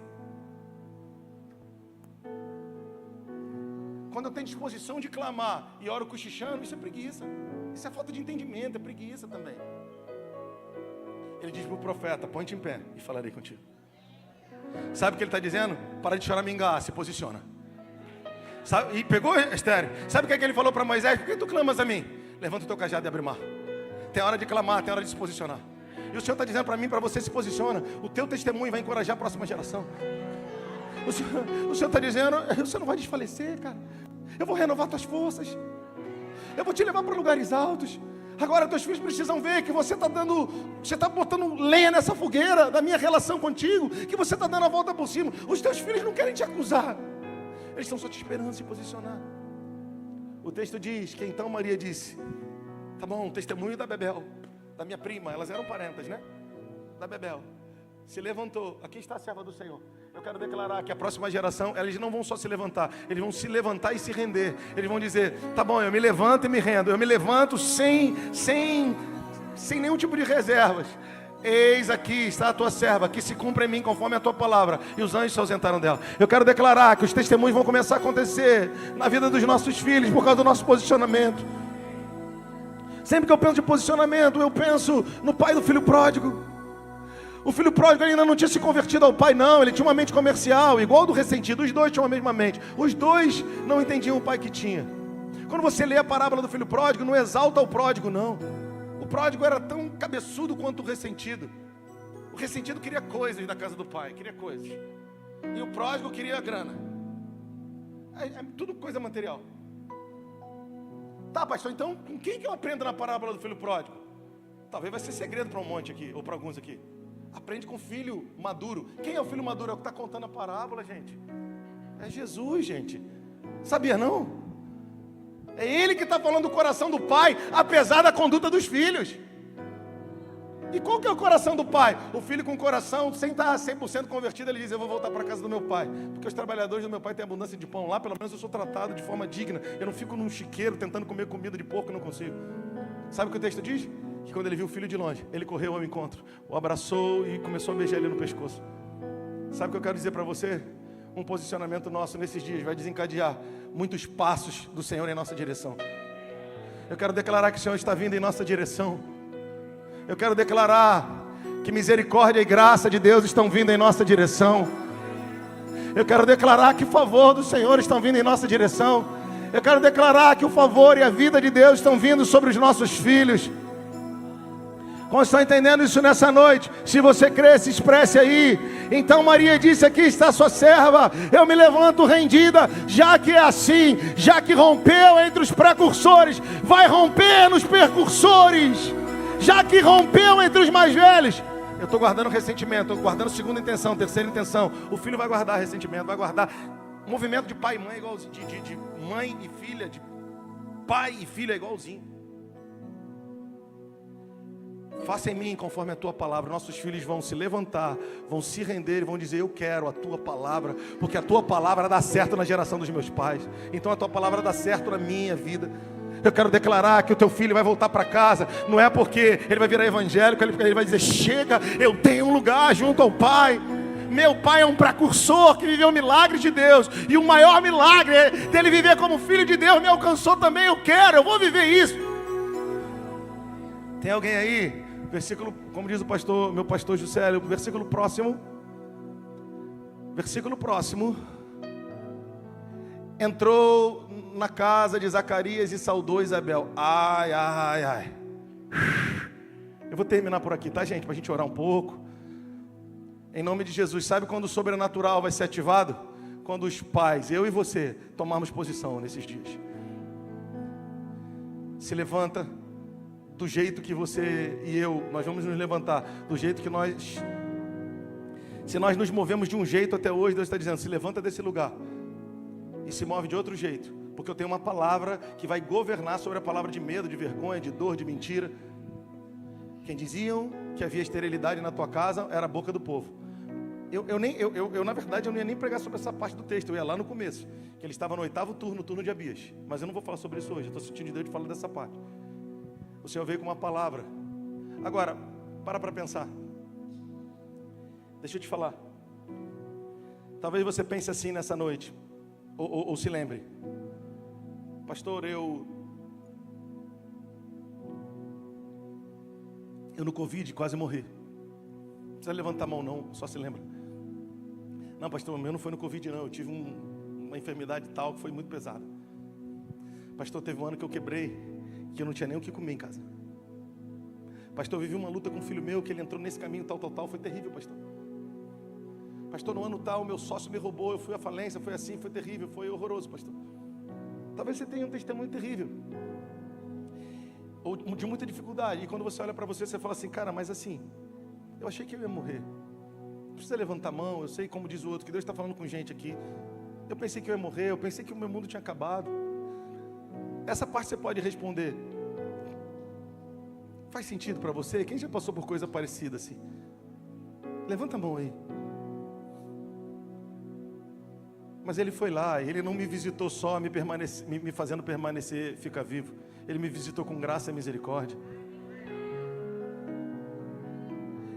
Quando eu tenho disposição de clamar e oro cochichando, isso é preguiça. Isso é falta de entendimento, é preguiça também. Ele diz para o profeta: põe-te em pé e falarei contigo. Sabe o que ele está dizendo? Para de choramingar, se posiciona. Sabe? E pegou, Estéreo? Sabe o que é que ele falou para Moisés? Por que tu clamas a mim? Levanta o teu cajado e abre mar. Tem hora de clamar, tem hora de se posicionar. E o Senhor está dizendo para mim: para você se posiciona. O teu testemunho vai encorajar a próxima geração. O Senhor está dizendo: você não vai desfalecer, cara. Eu vou renovar tuas forças. Eu vou te levar para lugares altos. Agora teus filhos precisam ver que você está botando lenha nessa fogueira da minha relação contigo, que você está dando a volta por cima. Os teus filhos não querem te acusar, eles estão só te esperando se posicionar. O texto diz que então Maria disse: tá bom, testemunho da Bebel, da minha prima, elas eram parentas, né? Da Bebel. Se levantou. Aqui está a serva do Senhor. Eu quero declarar que a próxima geração, eles não vão só se levantar, eles vão se levantar e se render. Eles vão dizer: tá bom, eu me levanto e me rendo. Eu me levanto sem nenhum tipo de reservas. Eis aqui está a tua serva, que se cumpra em mim conforme a tua palavra. E os anjos se ausentaram dela. Eu quero declarar que os testemunhos vão começar a acontecer na vida dos nossos filhos, por causa do nosso posicionamento. Sempre que eu penso de posicionamento, eu penso no pai do filho pródigo. O filho pródigo ainda não tinha se convertido ao pai, não. Ele tinha uma mente comercial, igual do ressentido. Os dois tinham a mesma mente. Os dois não entendiam o pai que tinha. Quando você lê a parábola do filho pródigo, não exalta o pródigo, não. O pródigo era tão cabeçudo quanto o ressentido. O ressentido queria coisas da casa do pai, queria coisas. E o pródigo queria grana. É tudo coisa material. Tá, pastor, então com quem que eu aprendo na parábola do filho pródigo? Talvez vai ser segredo para um monte aqui, ou para alguns aqui. Aprende com o filho maduro. Quem é o filho maduro? É o que está contando a parábola, gente. É Jesus, gente. Sabia não? É Ele que está falando do coração do pai, apesar da conduta dos filhos. E qual que é o coração do pai? O filho com o coração, sem estar 100% convertido, ele diz: eu vou voltar para a casa do meu pai, porque os trabalhadores do meu pai têm abundância de pão. Lá pelo menos eu sou tratado de forma digna. Eu não fico num chiqueiro tentando comer comida de porco, eu não consigo. Sabe o que o texto diz? Que quando ele viu o filho de longe, ele correu ao encontro, o abraçou e começou a beijar ele no pescoço. Sabe o que eu quero dizer para você? Um posicionamento nosso nesses dias vai desencadear muitos passos do Senhor em nossa direção. Eu quero declarar que o Senhor está vindo em nossa direção. Eu quero declarar que misericórdia e graça de Deus estão vindo em nossa direção. Eu quero declarar que o favor do Senhor estão vindo em nossa direção. Eu quero declarar que o favor e a vida de Deus estão vindo sobre os nossos filhos. Como estão entendendo isso nessa noite? Se você crê, se expresse aí. Então Maria disse: aqui está a sua serva, eu me levanto rendida. Já que é assim, já que rompeu entre os precursores, vai romper nos percursores. Já que rompeu entre os mais velhos. Eu estou guardando ressentimento, estou guardando segunda intenção, terceira intenção. O filho vai guardar ressentimento, vai guardar movimento de pai e mãe igualzinho, de mãe e filha, de pai e filha igualzinho. Faça em mim conforme a tua palavra. Nossos filhos vão se levantar, vão se render e vão dizer: eu quero a tua palavra, porque a tua palavra dá certo na geração dos meus pais. Então a tua palavra dá certo na minha vida. Eu quero declarar que o teu filho vai voltar para casa. Não é porque ele vai virar evangélico, ele vai dizer: chega, eu tenho um lugar junto ao Pai. Meu pai é um precursor que viveu milagres de Deus. E o maior milagre dele viver como filho de Deus me alcançou também. Eu vou viver isso. Tem alguém aí? Versículo, como diz o pastor, meu pastor Juscelio, versículo próximo. Versículo próximo. Entrou na casa de Zacarias e saudou Isabel. Ai, ai, ai. Eu vou terminar por aqui, tá, gente? Para a gente orar um pouco. Em nome de Jesus. Sabe quando o sobrenatural vai ser ativado? Quando os pais, eu e você, tomarmos posição nesses dias. Se levanta do jeito que você e eu, nós vamos nos levantar do jeito que nós... Se nós nos movemos de um jeito até hoje, Deus está dizendo, se levanta desse lugar e se move de outro jeito. Porque eu tenho uma palavra que vai governar sobre a palavra de medo, de vergonha, de dor, de mentira. Quem diziam que havia esterilidade na tua casa era a boca do povo. Na verdade, eu não ia nem pregar sobre essa parte do texto. Eu ia lá no começo, que ele estava no 8º turno, o turno de Abias. Mas eu não vou falar sobre isso hoje, eu estou sentindo Deus de falar dessa parte. O Senhor veio com uma palavra. Agora, para pensar. Deixa eu te falar. Talvez você pense assim nessa noite, ou se lembre. Pastor, eu no Covid quase morri. Não precisa levantar a mão não, só se lembra. Não, pastor, o meu não foi no Covid não. Eu tive uma enfermidade tal que foi muito pesada. Pastor, teve um ano que eu quebrei, que eu não tinha nem o que comer em casa. Pastor, eu vivi uma luta com um filho meu, que ele entrou nesse caminho tal, foi terrível, pastor. Pastor, no ano tal, meu sócio me roubou, eu fui à falência, foi assim, foi terrível, foi horroroso, pastor. Talvez você tenha um testemunho terrível, ou de muita dificuldade, e quando você olha para você, você fala assim, cara, mas assim, eu achei que eu ia morrer. Não precisa levantar a mão, eu sei, como diz o outro, que Deus está falando com gente aqui. Eu pensei que eu ia morrer, eu pensei que o meu mundo tinha acabado. Essa parte você pode responder. Faz sentido para você? Quem já passou por coisa parecida assim? Levanta a mão aí. Mas ele foi lá, ele não me visitou só me fazendo permanecer, ficar vivo. Ele me visitou com graça e misericórdia.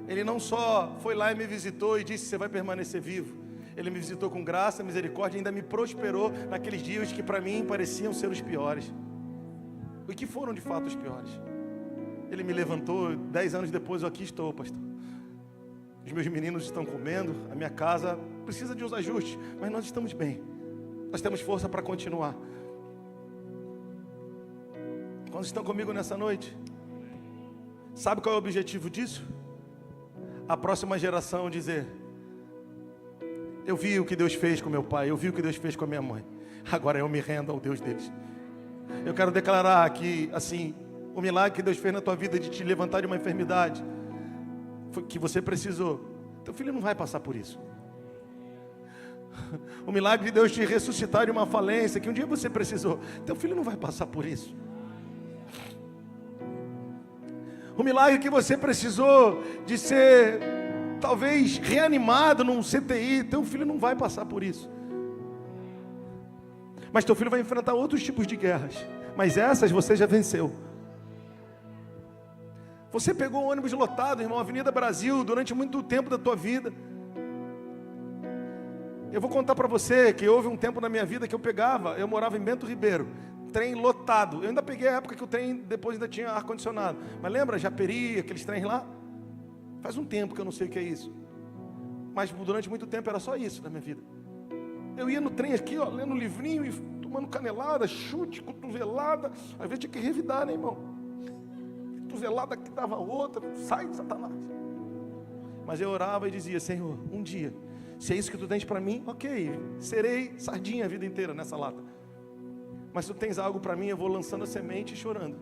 Ele não só foi lá e me visitou e disse, você vai permanecer vivo. Ele me visitou com graça, misericórdia e ainda me prosperou naqueles dias que para mim pareciam ser os piores. E que foram de fato os piores. Ele me levantou, 10 anos depois eu aqui estou, pastor. Os meus meninos estão comendo, a minha casa precisa de uns ajustes, mas nós estamos bem. Nós temos força para continuar. Quando estão comigo nessa noite, sabe qual é o objetivo disso? A próxima geração dizer, eu vi o que Deus fez com meu pai, eu vi o que Deus fez com a minha mãe, agora eu me rendo ao Deus deles. Eu quero declarar que, assim, o milagre que Deus fez na tua vida de te levantar de uma enfermidade, foi que você precisou, teu filho não vai passar por isso. O milagre de Deus te ressuscitar de uma falência, que um dia você precisou, teu filho não vai passar por isso. O milagre que você precisou de ser, talvez, reanimado num CTI, teu filho não vai passar por isso. Mas teu filho vai enfrentar outros tipos de guerras, mas essas você já venceu. Você pegou um ônibus lotado, irmão, Avenida Brasil, durante muito tempo da tua vida. Eu vou contar para você que houve um tempo na minha vida que eu morava em Bento Ribeiro, trem lotado. Eu ainda peguei a época que o trem depois ainda tinha ar-condicionado. Mas lembra, Japeri, aqueles trens lá? Faz um tempo que eu não sei o que é isso. Mas durante muito tempo era só isso na minha vida. Eu ia no trem aqui, ó, lendo um livrinho e tomando canelada, chute, cotovelada. Às vezes tinha que revidar, né, irmão? Cotovelada que dava outra, sai de Satanás. Mas eu orava e dizia, Senhor, um dia, se é isso que tu tens para mim, ok, serei sardinha a vida inteira nessa lata. Mas se tu tens algo para mim, eu vou lançando a semente e chorando.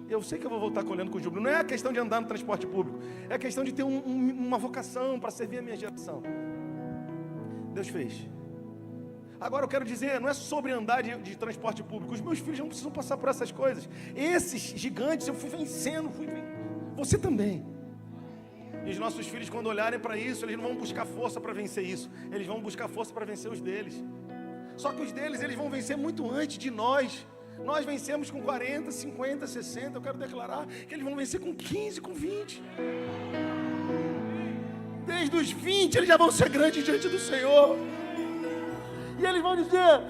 Eu sei que eu vou voltar colhendo com júbilo. Não é a questão de andar no transporte público, é a questão de ter uma vocação para servir a minha geração. Deus fez. Agora eu quero dizer, não é sobre andar de transporte público. Os meus filhos não precisam passar por essas coisas. Esses gigantes eu fui vencendo, Você também. E os nossos filhos, quando olharem para isso, eles não vão buscar força para vencer isso. Eles vão buscar força para vencer os deles. Só que os deles, eles vão vencer muito antes de nós. Nós vencemos com 40, 50, 60. Eu quero declarar que eles vão vencer com 15, com 20. Desde os 20 eles já vão ser grandes diante do Senhor. E eles vão dizer,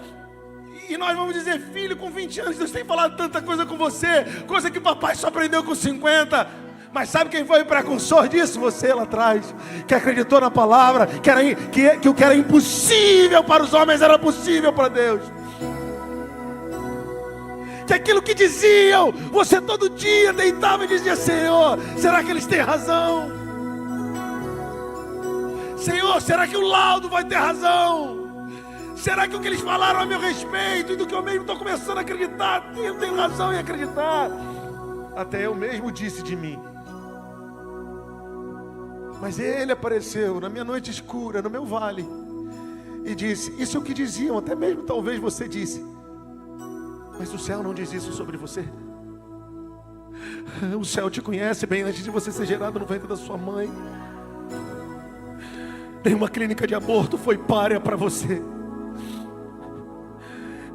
e nós vamos dizer, filho, com 20 anos Deus tem falado tanta coisa com você, coisa que papai só aprendeu com 50. Mas sabe quem foi o precursor disso? Você lá atrás, que acreditou na palavra, que o que era impossível para os homens era possível para Deus. Que aquilo que diziam, você todo dia deitava e dizia, Senhor, será que eles têm razão? Senhor, será que o laudo vai ter razão? Será que o que eles falaram a meu respeito e do que eu mesmo estou começando a acreditar, eu tenho razão em acreditar? Até eu mesmo disse de mim. Mas ele apareceu na minha noite escura, no meu vale, e disse, isso é o que diziam, até mesmo talvez você disse. Mas o céu não diz isso sobre você. O céu te conhece bem antes de você ser gerado no ventre da sua mãe. Nenhuma clínica de aborto foi párea para você.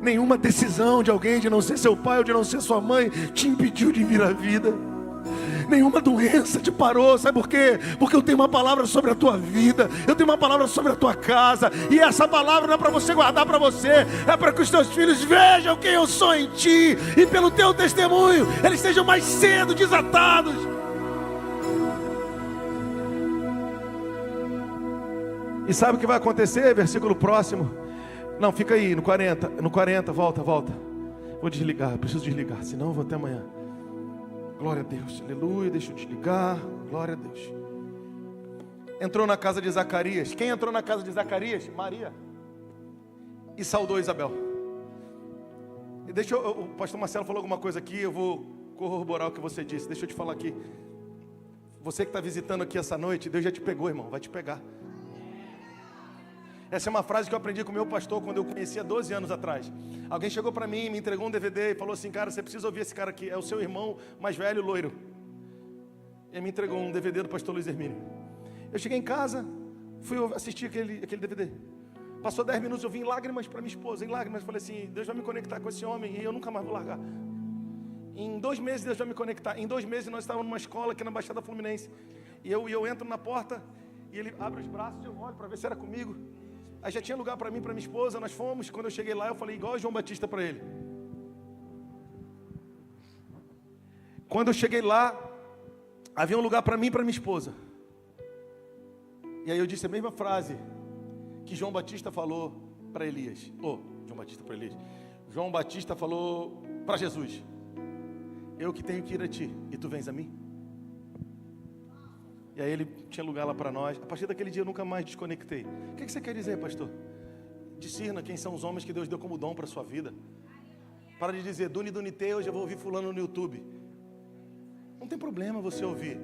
Nenhuma decisão de alguém de não ser seu pai ou de não ser sua mãe te impediu de vir à vida. Nenhuma doença te parou, sabe por quê? Porque eu tenho uma palavra sobre a tua vida, eu tenho uma palavra sobre a tua casa, e essa palavra não é para você guardar para você, é para que os teus filhos vejam quem eu sou em ti, e pelo teu testemunho, eles sejam mais cedo desatados. E sabe o que vai acontecer? Versículo próximo. Não, fica aí, no 40, volta. Vou desligar, preciso desligar, senão eu vou até amanhã. Glória a Deus, aleluia, deixa eu desligar, glória a Deus. Entrou na casa de Zacarias. Quem entrou na casa de Zacarias? Maria. E saudou Isabel. E o pastor Marcelo falou alguma coisa aqui, eu vou corroborar o que você disse. Deixa eu te falar aqui. Você que está visitando aqui essa noite, Deus já te pegou, irmão, vai te pegar. Essa é uma frase que eu aprendi com o meu pastor quando eu conhecia 12 anos atrás. Alguém chegou para mim, me entregou um DVD e falou assim, cara, você precisa ouvir esse cara aqui, é o seu irmão mais velho, loiro. Ele me entregou um DVD do pastor Luiz Hermínio. Eu cheguei em casa, fui assistir aquele DVD. Passou 10 minutos, eu vim em lágrimas para minha esposa, em lágrimas, falei assim, Deus vai me conectar com esse homem e eu nunca mais vou largar. Em 2 meses Deus vai me conectar. Em 2 meses nós estávamos numa escola aqui na Baixada Fluminense. E eu entro na porta e ele abre os braços e eu olho para ver se era comigo. Aí já tinha lugar para mim e para minha esposa, nós fomos. Quando eu cheguei lá, eu falei igual João Batista para ele. Quando eu cheguei lá, havia um lugar para mim e para minha esposa. E aí eu disse a mesma frase que João Batista falou para Elias. João Batista falou para Jesus. Eu que tenho que ir a ti, e tu vens a mim? E aí ele tinha lugar lá para nós. A partir daquele dia eu nunca mais desconectei. O que você quer dizer, pastor? Discirna quem são os homens que Deus deu como dom para a sua vida. Para de dizer, Dunite, hoje eu vou ouvir fulano no YouTube. Não tem problema você ouvir.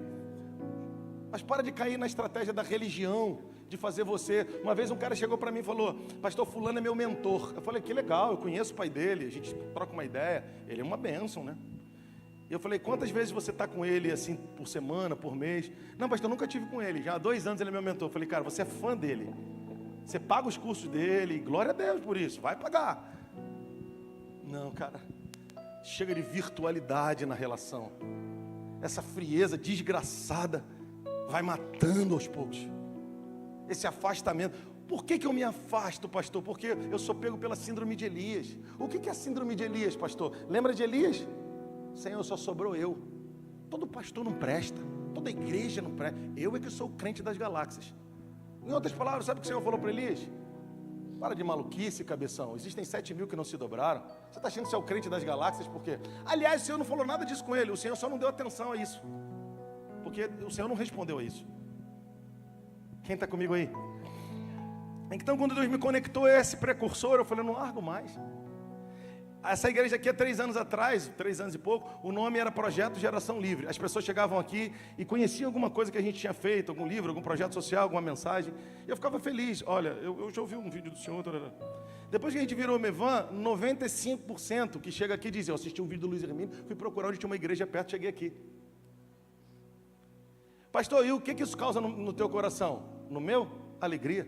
Mas para de cair na estratégia da religião, de fazer você... Uma vez um cara chegou para mim e falou, pastor, fulano é meu mentor. Eu falei, que legal, eu conheço o pai dele, a gente troca uma ideia. Ele é uma bênção, né? E eu falei, quantas vezes você está com ele assim, por semana, por mês? Não, pastor, eu nunca tive com ele, já há 2 anos ele é meu mentor. Eu falei, cara, você é fã dele, você paga os cursos dele, glória a Deus por isso, vai pagar. Não, cara, chega de virtualidade na relação. Essa frieza desgraçada vai matando aos poucos. Esse afastamento. Por que eu me afasto, pastor? Porque eu sou pego pela síndrome de Elias. O que é a síndrome de Elias, pastor? Lembra de Elias? Senhor, só sobrou eu. Todo pastor não presta, toda igreja não presta. Eu é que sou o crente das galáxias. Em outras palavras, sabe o que o Senhor falou para Elias? Para de maluquice, cabeção. Existem 7.000 que não se dobraram. Você está achando que você é o crente das galáxias por quê? Aliás, o Senhor não falou nada disso com ele. O Senhor só não deu atenção a isso. Porque o Senhor não respondeu a isso. Quem está comigo aí? Então, quando Deus me conectou a esse precursor, eu falei, eu não largo mais. Essa igreja aqui há 3 anos atrás, 3 anos e pouco, o nome era Projeto Geração Livre. As pessoas chegavam aqui e conheciam alguma coisa que a gente tinha feito, algum livro, algum projeto social, alguma mensagem. E eu ficava feliz. Olha, eu já ouvi um vídeo do senhor. Depois que a gente virou Mevan, 95% que chega aqui dizem, eu assisti um vídeo do Luiz Hermínio, fui procurar onde tinha uma igreja perto, cheguei aqui. Pastor, e o que isso causa no teu coração? No meu? Alegria.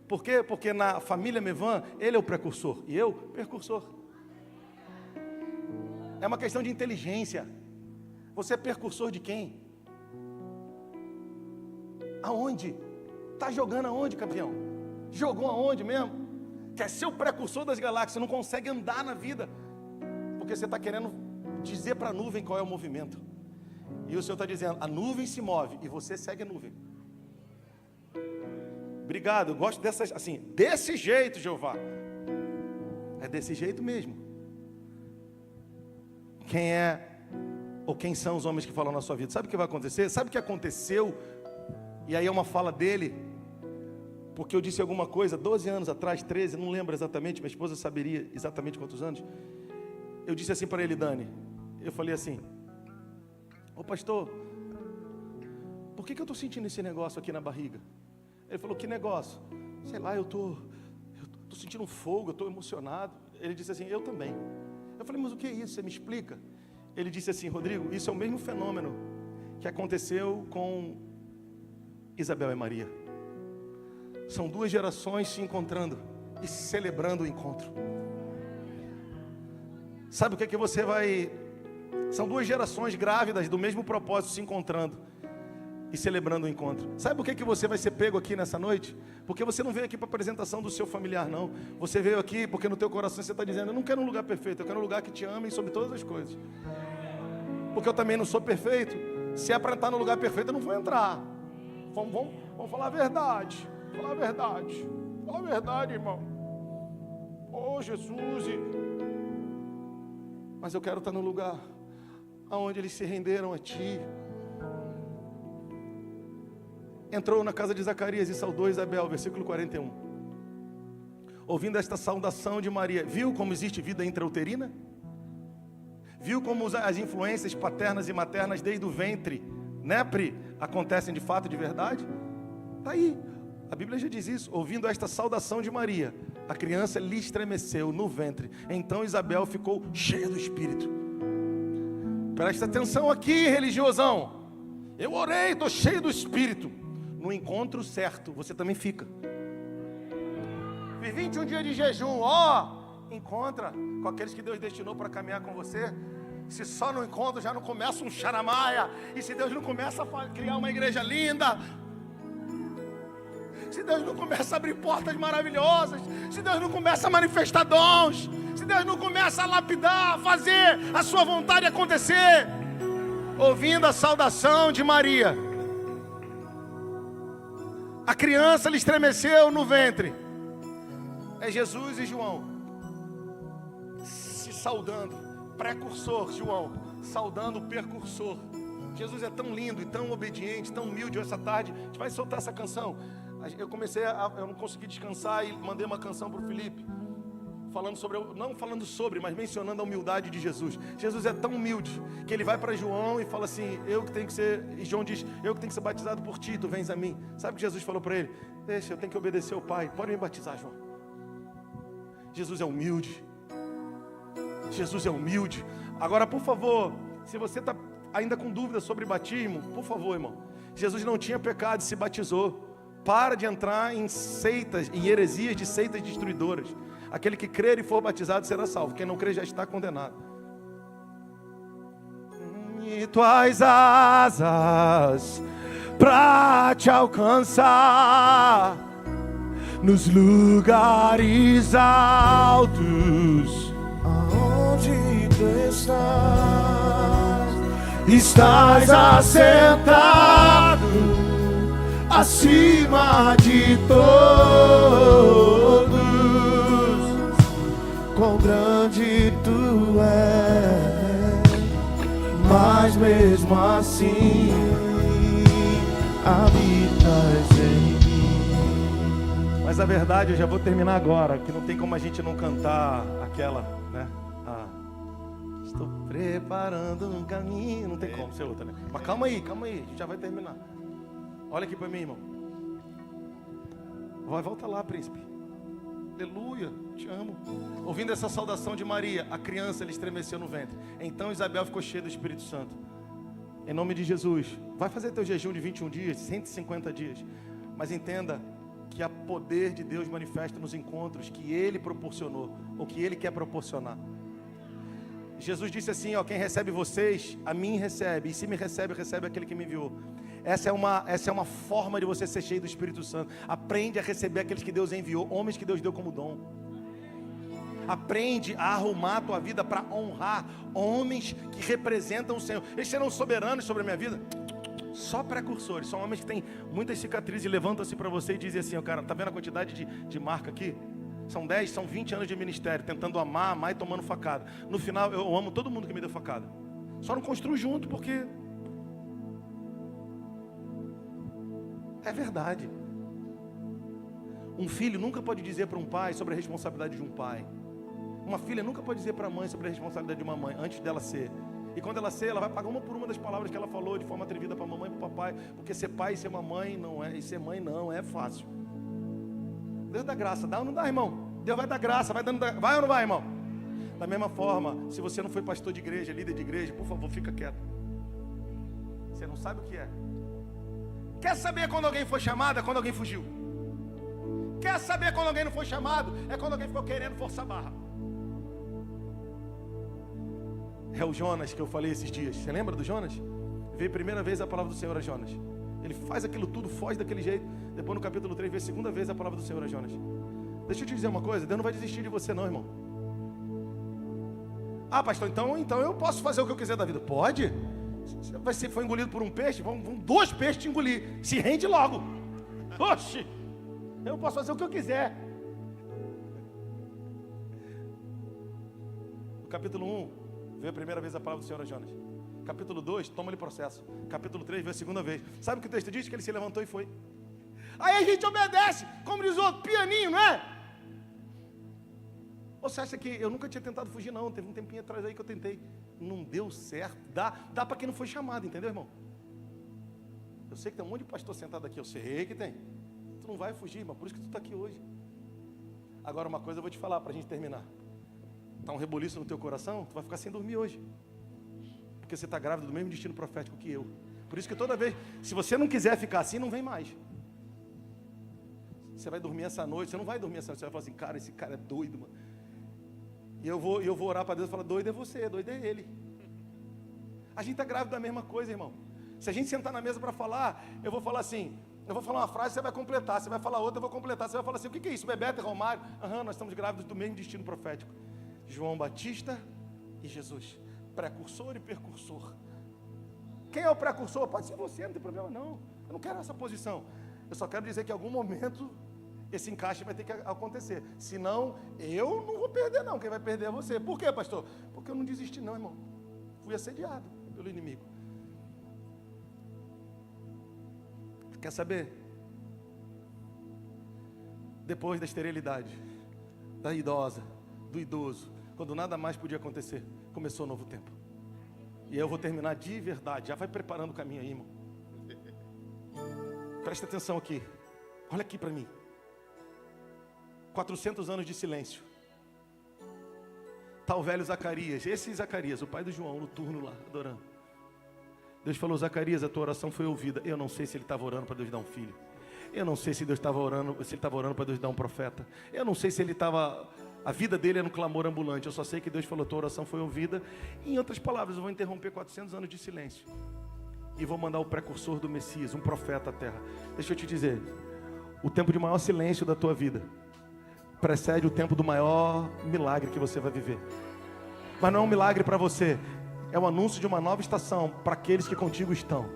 Por quê? Porque na família Mevan, ele é o precursor e eu, percursor. É uma questão de inteligência. Você é percursor de quem? Aonde? Tá jogando aonde, campeão? Jogou aonde mesmo? Quer ser o precursor das galáxias, não consegue andar na vida, porque você está querendo dizer para a nuvem qual é o movimento. E o Senhor está dizendo, a nuvem se move e você segue a nuvem. Obrigado, eu gosto dessas, assim, desse jeito, Jeová. É desse jeito mesmo. Quem é, ou quem são os homens que falam na sua vida? Sabe o que vai acontecer? Sabe o que aconteceu? E aí é uma fala dele, porque eu disse alguma coisa 12 anos atrás, 13, não lembro exatamente, minha esposa saberia exatamente quantos anos. Eu disse assim para ele, Dani, eu falei assim, ô pastor, por que eu estou sentindo esse negócio aqui na barriga? Ele falou, que negócio? Sei lá, eu tô sentindo um fogo, eu estou emocionado. Ele disse assim, eu também. Eu falei, mas o que é isso? Você me explica? Ele disse assim, Rodrigo, isso é o mesmo fenômeno que aconteceu com Isabel e Maria. São duas gerações se encontrando e celebrando o encontro. Sabe o que é que você vai... São duas gerações grávidas do mesmo propósito se encontrando e celebrando o encontro. Sabe por que que você vai ser pego aqui nessa noite? Porque você não veio aqui para a apresentação do seu familiar, não. Você veio aqui porque no teu coração você está dizendo, eu não quero um lugar perfeito, eu quero um lugar que te ame sobre todas as coisas. Porque eu também não sou perfeito. Se é para entrar no lugar perfeito, eu não vou entrar. Vamos falar a verdade. Falar a verdade. Falar a verdade, irmão. Oh, Jesus. Mas eu quero estar no lugar onde eles se renderam a Ti. Entrou na casa de Zacarias e saudou Isabel, versículo 41. Ouvindo esta saudação de Maria, viu como existe vida intrauterina? Viu como as influências paternas e maternas desde o ventre, né, Pri, acontecem de fato, de verdade? Está aí, a Bíblia já diz isso. Ouvindo esta saudação de Maria, a criança lhe estremeceu no ventre. Então Isabel ficou cheia do Espírito. Presta atenção aqui, religiosão. Eu orei, estou cheio do Espírito. No encontro certo, você também fica. Fiz 21 dias de jejum, encontra com aqueles que Deus destinou para caminhar com você. Se só no encontro já não começa um xaramaia, e se Deus não começa a criar uma igreja linda, se Deus não começa a abrir portas maravilhosas, se Deus não começa a manifestar dons, se Deus não começa a lapidar, a fazer a sua vontade acontecer. Ouvindo a saudação de Maria, a criança lhe estremeceu no ventre. É Jesus e João se saudando. Precursor, João, saudando o percursor. Jesus é tão lindo e tão obediente, tão humilde. Essa tarde, a gente vai soltar essa canção. Eu não consegui descansar e mandei uma canção para o Felipe. Não falando sobre, mas mencionando a humildade de Jesus. Jesus é tão humilde que ele vai para João e fala assim, e João diz, eu que tenho que ser batizado por ti, tu vens a mim. Sabe o que Jesus falou para ele? Deixa, eu tenho que obedecer ao Pai, pode me batizar, João. Jesus é humilde. Jesus é humilde. Agora, por favor, se você está ainda com dúvidas sobre batismo, por favor, irmão, Jesus não tinha pecado e se batizou. Para de entrar em seitas, em heresias de seitas destruidoras. Aquele que crer e for batizado será salvo. Quem não crer já está condenado. E tuas asas para te alcançar nos lugares altos, aonde tu estás assentado acima de todos. Quão grande tu és, mas mesmo assim habitas em mim. Mas a verdade, eu já vou terminar agora, que não tem como a gente não cantar aquela, né? Estou preparando um caminho. Não tem como ser outra, né? Mas calma aí, a gente já vai terminar. Olha aqui para mim, irmão. Volta lá, príncipe. Aleluia, te amo. Ouvindo essa saudação de Maria, a criança lhe estremeceu no ventre. Então Isabel ficou cheia do Espírito Santo. Em nome de Jesus, vai fazer teu jejum de 21 dias, 150 dias. Mas entenda que há poder de Deus manifesta nos encontros que Ele proporcionou, ou que Ele quer proporcionar. Jesus disse assim, quem recebe vocês, a mim recebe. E se me recebe, recebe aquele que me enviou. Essa é uma forma de você ser cheio do Espírito Santo. Aprende a receber aqueles que Deus enviou, homens que Deus deu como dom. Aprende a arrumar a tua vida para honrar homens que representam o Senhor. Eles serão soberanos sobre a minha vida? Só precursores, são homens que têm muitas cicatrizes e levantam-se para você e dizem assim, ó, cara, tá vendo a quantidade de marca aqui? São 10, são 20 anos de ministério, tentando amar e tomando facada. No final, eu amo todo mundo que me deu facada. Só não construo junto porque... é verdade. Um filho nunca pode dizer para um pai sobre a responsabilidade de um pai. Uma filha nunca pode dizer para a mãe sobre a responsabilidade de uma mãe, antes dela ser. E quando ela ser, ela vai pagar uma por uma das palavras que ela falou de forma atrevida para a mamãe e para o papai. Porque ser pai e ser mamãe não é, e ser mãe não é fácil. Deus dá graça, dá ou não dá, irmão? Deus vai dar graça, vai dando, vai ou não vai, irmão? Da mesma forma, se você não foi pastor de igreja, líder de igreja, por favor, fica quieto. Você não sabe o que é. Quer saber quando alguém foi chamado? É quando alguém fugiu. Quer saber quando alguém não foi chamado? É quando alguém ficou querendo forçar a barra. É o Jonas que eu falei esses dias. Você lembra do Jonas? Veio a primeira vez a palavra do Senhor a Jonas. Ele faz aquilo tudo, foge daquele jeito. Depois no capítulo 3 veio a segunda vez a palavra do Senhor a Jonas. Deixa eu te dizer uma coisa, Deus não vai desistir de você não, irmão. Ah, pastor, então eu posso fazer o que eu quiser da vida. Pode? Você foi engolido por um peixe, vão 2 peixes te engolir. Se rende logo. Oxi, eu posso fazer o que eu quiser. No capítulo 1 veio a primeira vez a palavra do Senhor a Jonas. Capítulo 2, toma-lhe processo. Capítulo 3 veio a segunda vez. Sabe o que o texto diz? Que ele se levantou e foi. Aí a gente obedece, como diz o outro, pianinho, não é? Ou você acha que eu nunca tinha tentado fugir não? Teve um tempinho atrás aí que eu tentei. Não deu certo. Dá para quem não foi chamado, entendeu, irmão? Eu sei que tem um monte de pastor sentado aqui. Eu sei que tem. Tu não vai fugir, irmão. Por isso que tu está aqui hoje. Agora uma coisa eu vou te falar para a gente terminar. Está um reboliço no teu coração? Tu vai ficar sem dormir hoje. Porque você está grávida do mesmo destino profético que eu. Por isso que toda vez, se você não quiser ficar assim, não vem mais. Você vai dormir essa noite, você não vai dormir essa noite. Você vai falar assim, cara, esse cara é doido, mano. E eu vou orar para Deus e falar, doido é você, doido é ele. A gente está grávido da mesma coisa, irmão. Se a gente sentar na mesa para falar, eu vou falar assim, eu vou falar uma frase, você vai completar. Você vai falar outra, eu vou completar. Você vai falar assim, o que é isso? Bebeto e Romário? Nós estamos grávidos do mesmo destino profético. João Batista e Jesus. Precursor e percursor. Quem é o precursor? Pode ser você, não tem problema não. Eu não quero essa posição. Eu só quero dizer que em algum momento esse encaixe vai ter que acontecer. Senão, eu não vou perder não. Quem vai perder é você. Por quê, pastor? Porque eu não desisti não, irmão. Fui assediado pelo inimigo. Quer saber? Depois da esterilidade, da idosa, do idoso, quando nada mais podia acontecer, começou um novo tempo. E eu vou terminar de verdade. Já vai preparando o caminho aí, irmão. Presta atenção aqui. Olha aqui para mim. 400 anos de silêncio. Tá o velho Zacarias. Esse Zacarias, o pai do João, no turno lá, adorando. Deus falou, Zacarias, a tua oração foi ouvida. Eu não sei se ele estava orando para Deus dar um filho. Eu não sei se Deus estava orando, se ele estava orando para Deus dar um profeta. Eu não sei se ele estava... A vida dele é no clamor ambulante. Eu só sei que Deus falou, tua oração foi ouvida. Em outras palavras, eu vou interromper 400 anos de silêncio. E vou mandar o precursor do Messias, um profeta à terra. Deixa eu te dizer, o tempo de maior silêncio da tua vida precede o tempo do maior milagre que você vai viver. Mas não é um milagre para você, é o anúncio de uma nova estação para aqueles que contigo estão,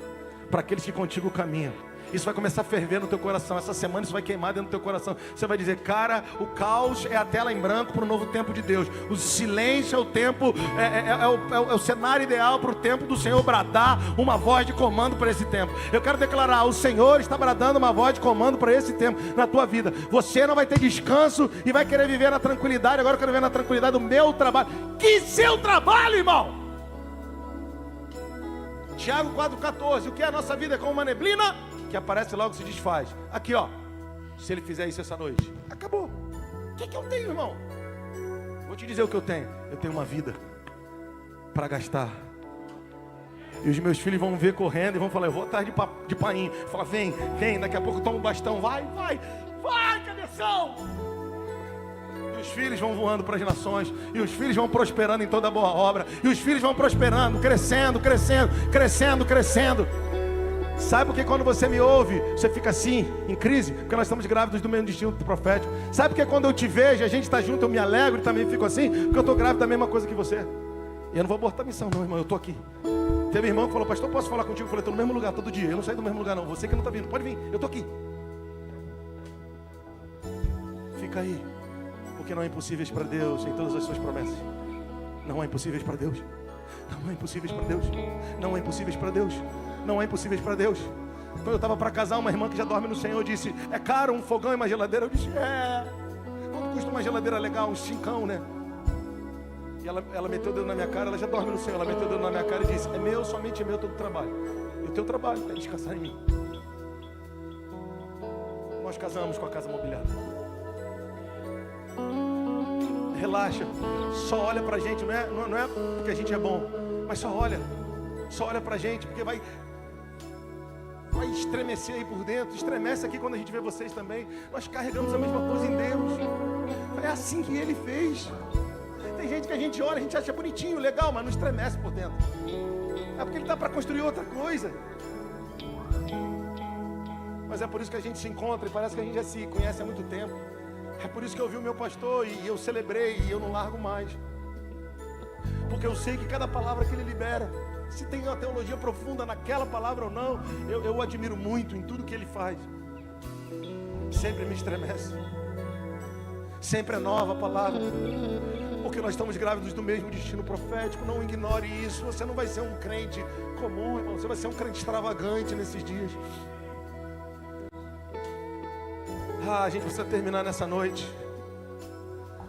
para aqueles que contigo caminham. Isso vai começar a ferver no teu coração. Essa semana isso vai queimar dentro do teu coração. Você vai dizer, cara, o caos é a tela em branco para o novo tempo de Deus. O silêncio é o tempo, é o cenário ideal para o tempo do Senhor bradar uma voz de comando para esse tempo. Eu quero declarar, o Senhor está bradando uma voz de comando para esse tempo na tua vida. Você não vai ter descanso e vai querer viver na tranquilidade. Agora eu quero viver na tranquilidade do meu trabalho. Que seu trabalho, irmão! Tiago 4,14. O que é a nossa vida? É como uma neblina que aparece logo e se desfaz. Aqui, ó. Se ele fizer isso essa noite, acabou. O que eu tenho, irmão? Vou te dizer o que eu tenho. Eu tenho uma vida para gastar. E os meus filhos vão ver correndo e vão falar, eu vou atrás de painho. Fala, vem, daqui a pouco toma um bastão. Vai, cabeção! E os filhos vão voando para as nações. E os filhos vão prosperando em toda boa obra. E os filhos vão prosperando, crescendo. Sabe por que quando você me ouve, você fica assim, em crise? Porque nós estamos grávidos do mesmo destino profético. Sabe por que quando eu te vejo, a gente está junto, eu me alegro e também fico assim? Porque eu estou grávido da mesma coisa que você. E eu não vou abortar a missão não, irmão, eu estou aqui. Teve irmão que falou, pastor, posso falar contigo? Eu falei, estou no mesmo lugar todo dia. Eu não saí do mesmo lugar não, você que não está vindo, pode vir, eu estou aqui. Fica aí, porque não há impossíveis para Deus em todas as suas promessas. Não há impossíveis para Deus. Não há impossíveis para Deus. Não há impossíveis para Deus. Não há impossíveis para Deus. Quando eu estava para casar, uma irmã que já dorme no Senhor disse, é caro um fogão e uma geladeira? Eu disse, quanto custa uma geladeira legal? Uns 5, né? E ela meteu o dedo na minha cara, ela já dorme no Senhor. Ela meteu o dedo na minha cara e disse, é meu, somente é meu todo o trabalho. E o teu trabalho é descansar em mim. Nós casamos com a casa mobiliada. Relaxa, só olha pra gente, não é porque a gente é bom, mas só olha pra gente, porque vai estremecer aí por dentro, estremece aqui quando a gente vê vocês também. Nós carregamos a mesma coisa em Deus, é assim que Ele fez. Tem gente que a gente olha, a gente acha bonitinho, legal, mas não estremece por dentro. É porque Ele está para construir outra coisa. Mas é por isso que a gente se encontra e parece que a gente já se conhece há muito tempo. É por isso que eu vi o meu pastor e eu celebrei e eu não largo mais. Porque eu sei que cada palavra que ele libera, se tem uma teologia profunda naquela palavra ou não, eu o admiro muito em tudo que ele faz. Sempre me estremece. Sempre é nova a palavra. Porque nós estamos grávidos do mesmo destino profético. Não ignore isso. Você não vai ser um crente comum, irmão. Você vai ser um crente extravagante nesses dias. A gente precisa terminar nessa noite.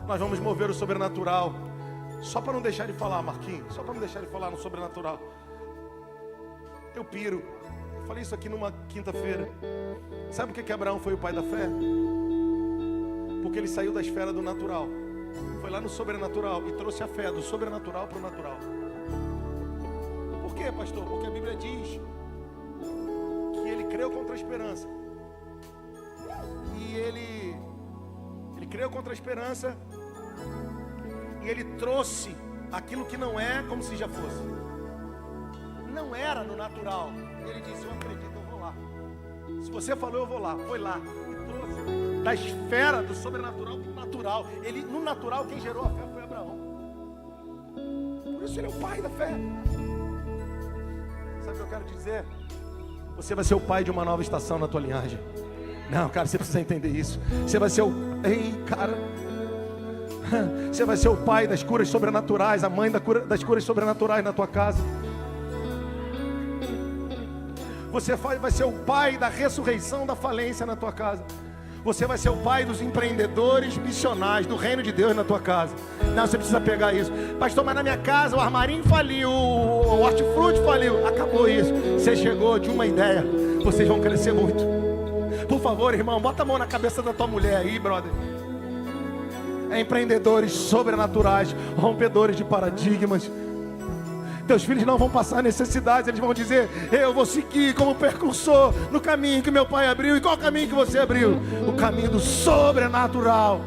Nós vamos mover o sobrenatural. Só para não deixar de falar, Marquinhos. Só para não deixar de falar no sobrenatural. Eu piro. Eu falei isso aqui numa quinta-feira. Sabe por que Abraão foi o pai da fé? Porque ele saiu da esfera do natural. Foi lá no sobrenatural e trouxe a fé do sobrenatural para o natural. Por quê, pastor? Porque a Bíblia diz que ele creu contra a esperança. E ele creu contra a esperança. E ele trouxe aquilo que não é como se já fosse. Não era no natural. Ele disse, eu acredito, eu vou lá. Se você falou, eu vou lá. Foi lá e trouxe da esfera do sobrenatural para o natural. No natural, quem gerou a fé foi Abraão. Por isso ele é o pai da fé. Sabe o que eu quero dizer? Você vai ser o pai de uma nova estação na tua linhagem. Não, cara, você precisa entender isso. Você vai ser o... Ei, cara... Você vai ser o pai das curas sobrenaturais, a mãe das curas sobrenaturais na tua casa. Você vai ser o pai da ressurreição da falência na tua casa. Você vai ser o pai dos empreendedores missionais do reino de Deus na tua casa. Não, você precisa pegar isso. Pastor, mas na minha casa o armarinho faliu, o hortifruti faliu. Acabou isso. Você chegou de uma ideia. Vocês vão crescer muito. Por favor, irmão, bota a mão na cabeça da tua mulher aí, brother. É empreendedores sobrenaturais, rompedores de paradigmas. Teus filhos não vão passar necessidades, eles vão dizer, eu vou seguir como percursor no caminho que meu pai abriu. E qual caminho que você abriu? O caminho do sobrenatural.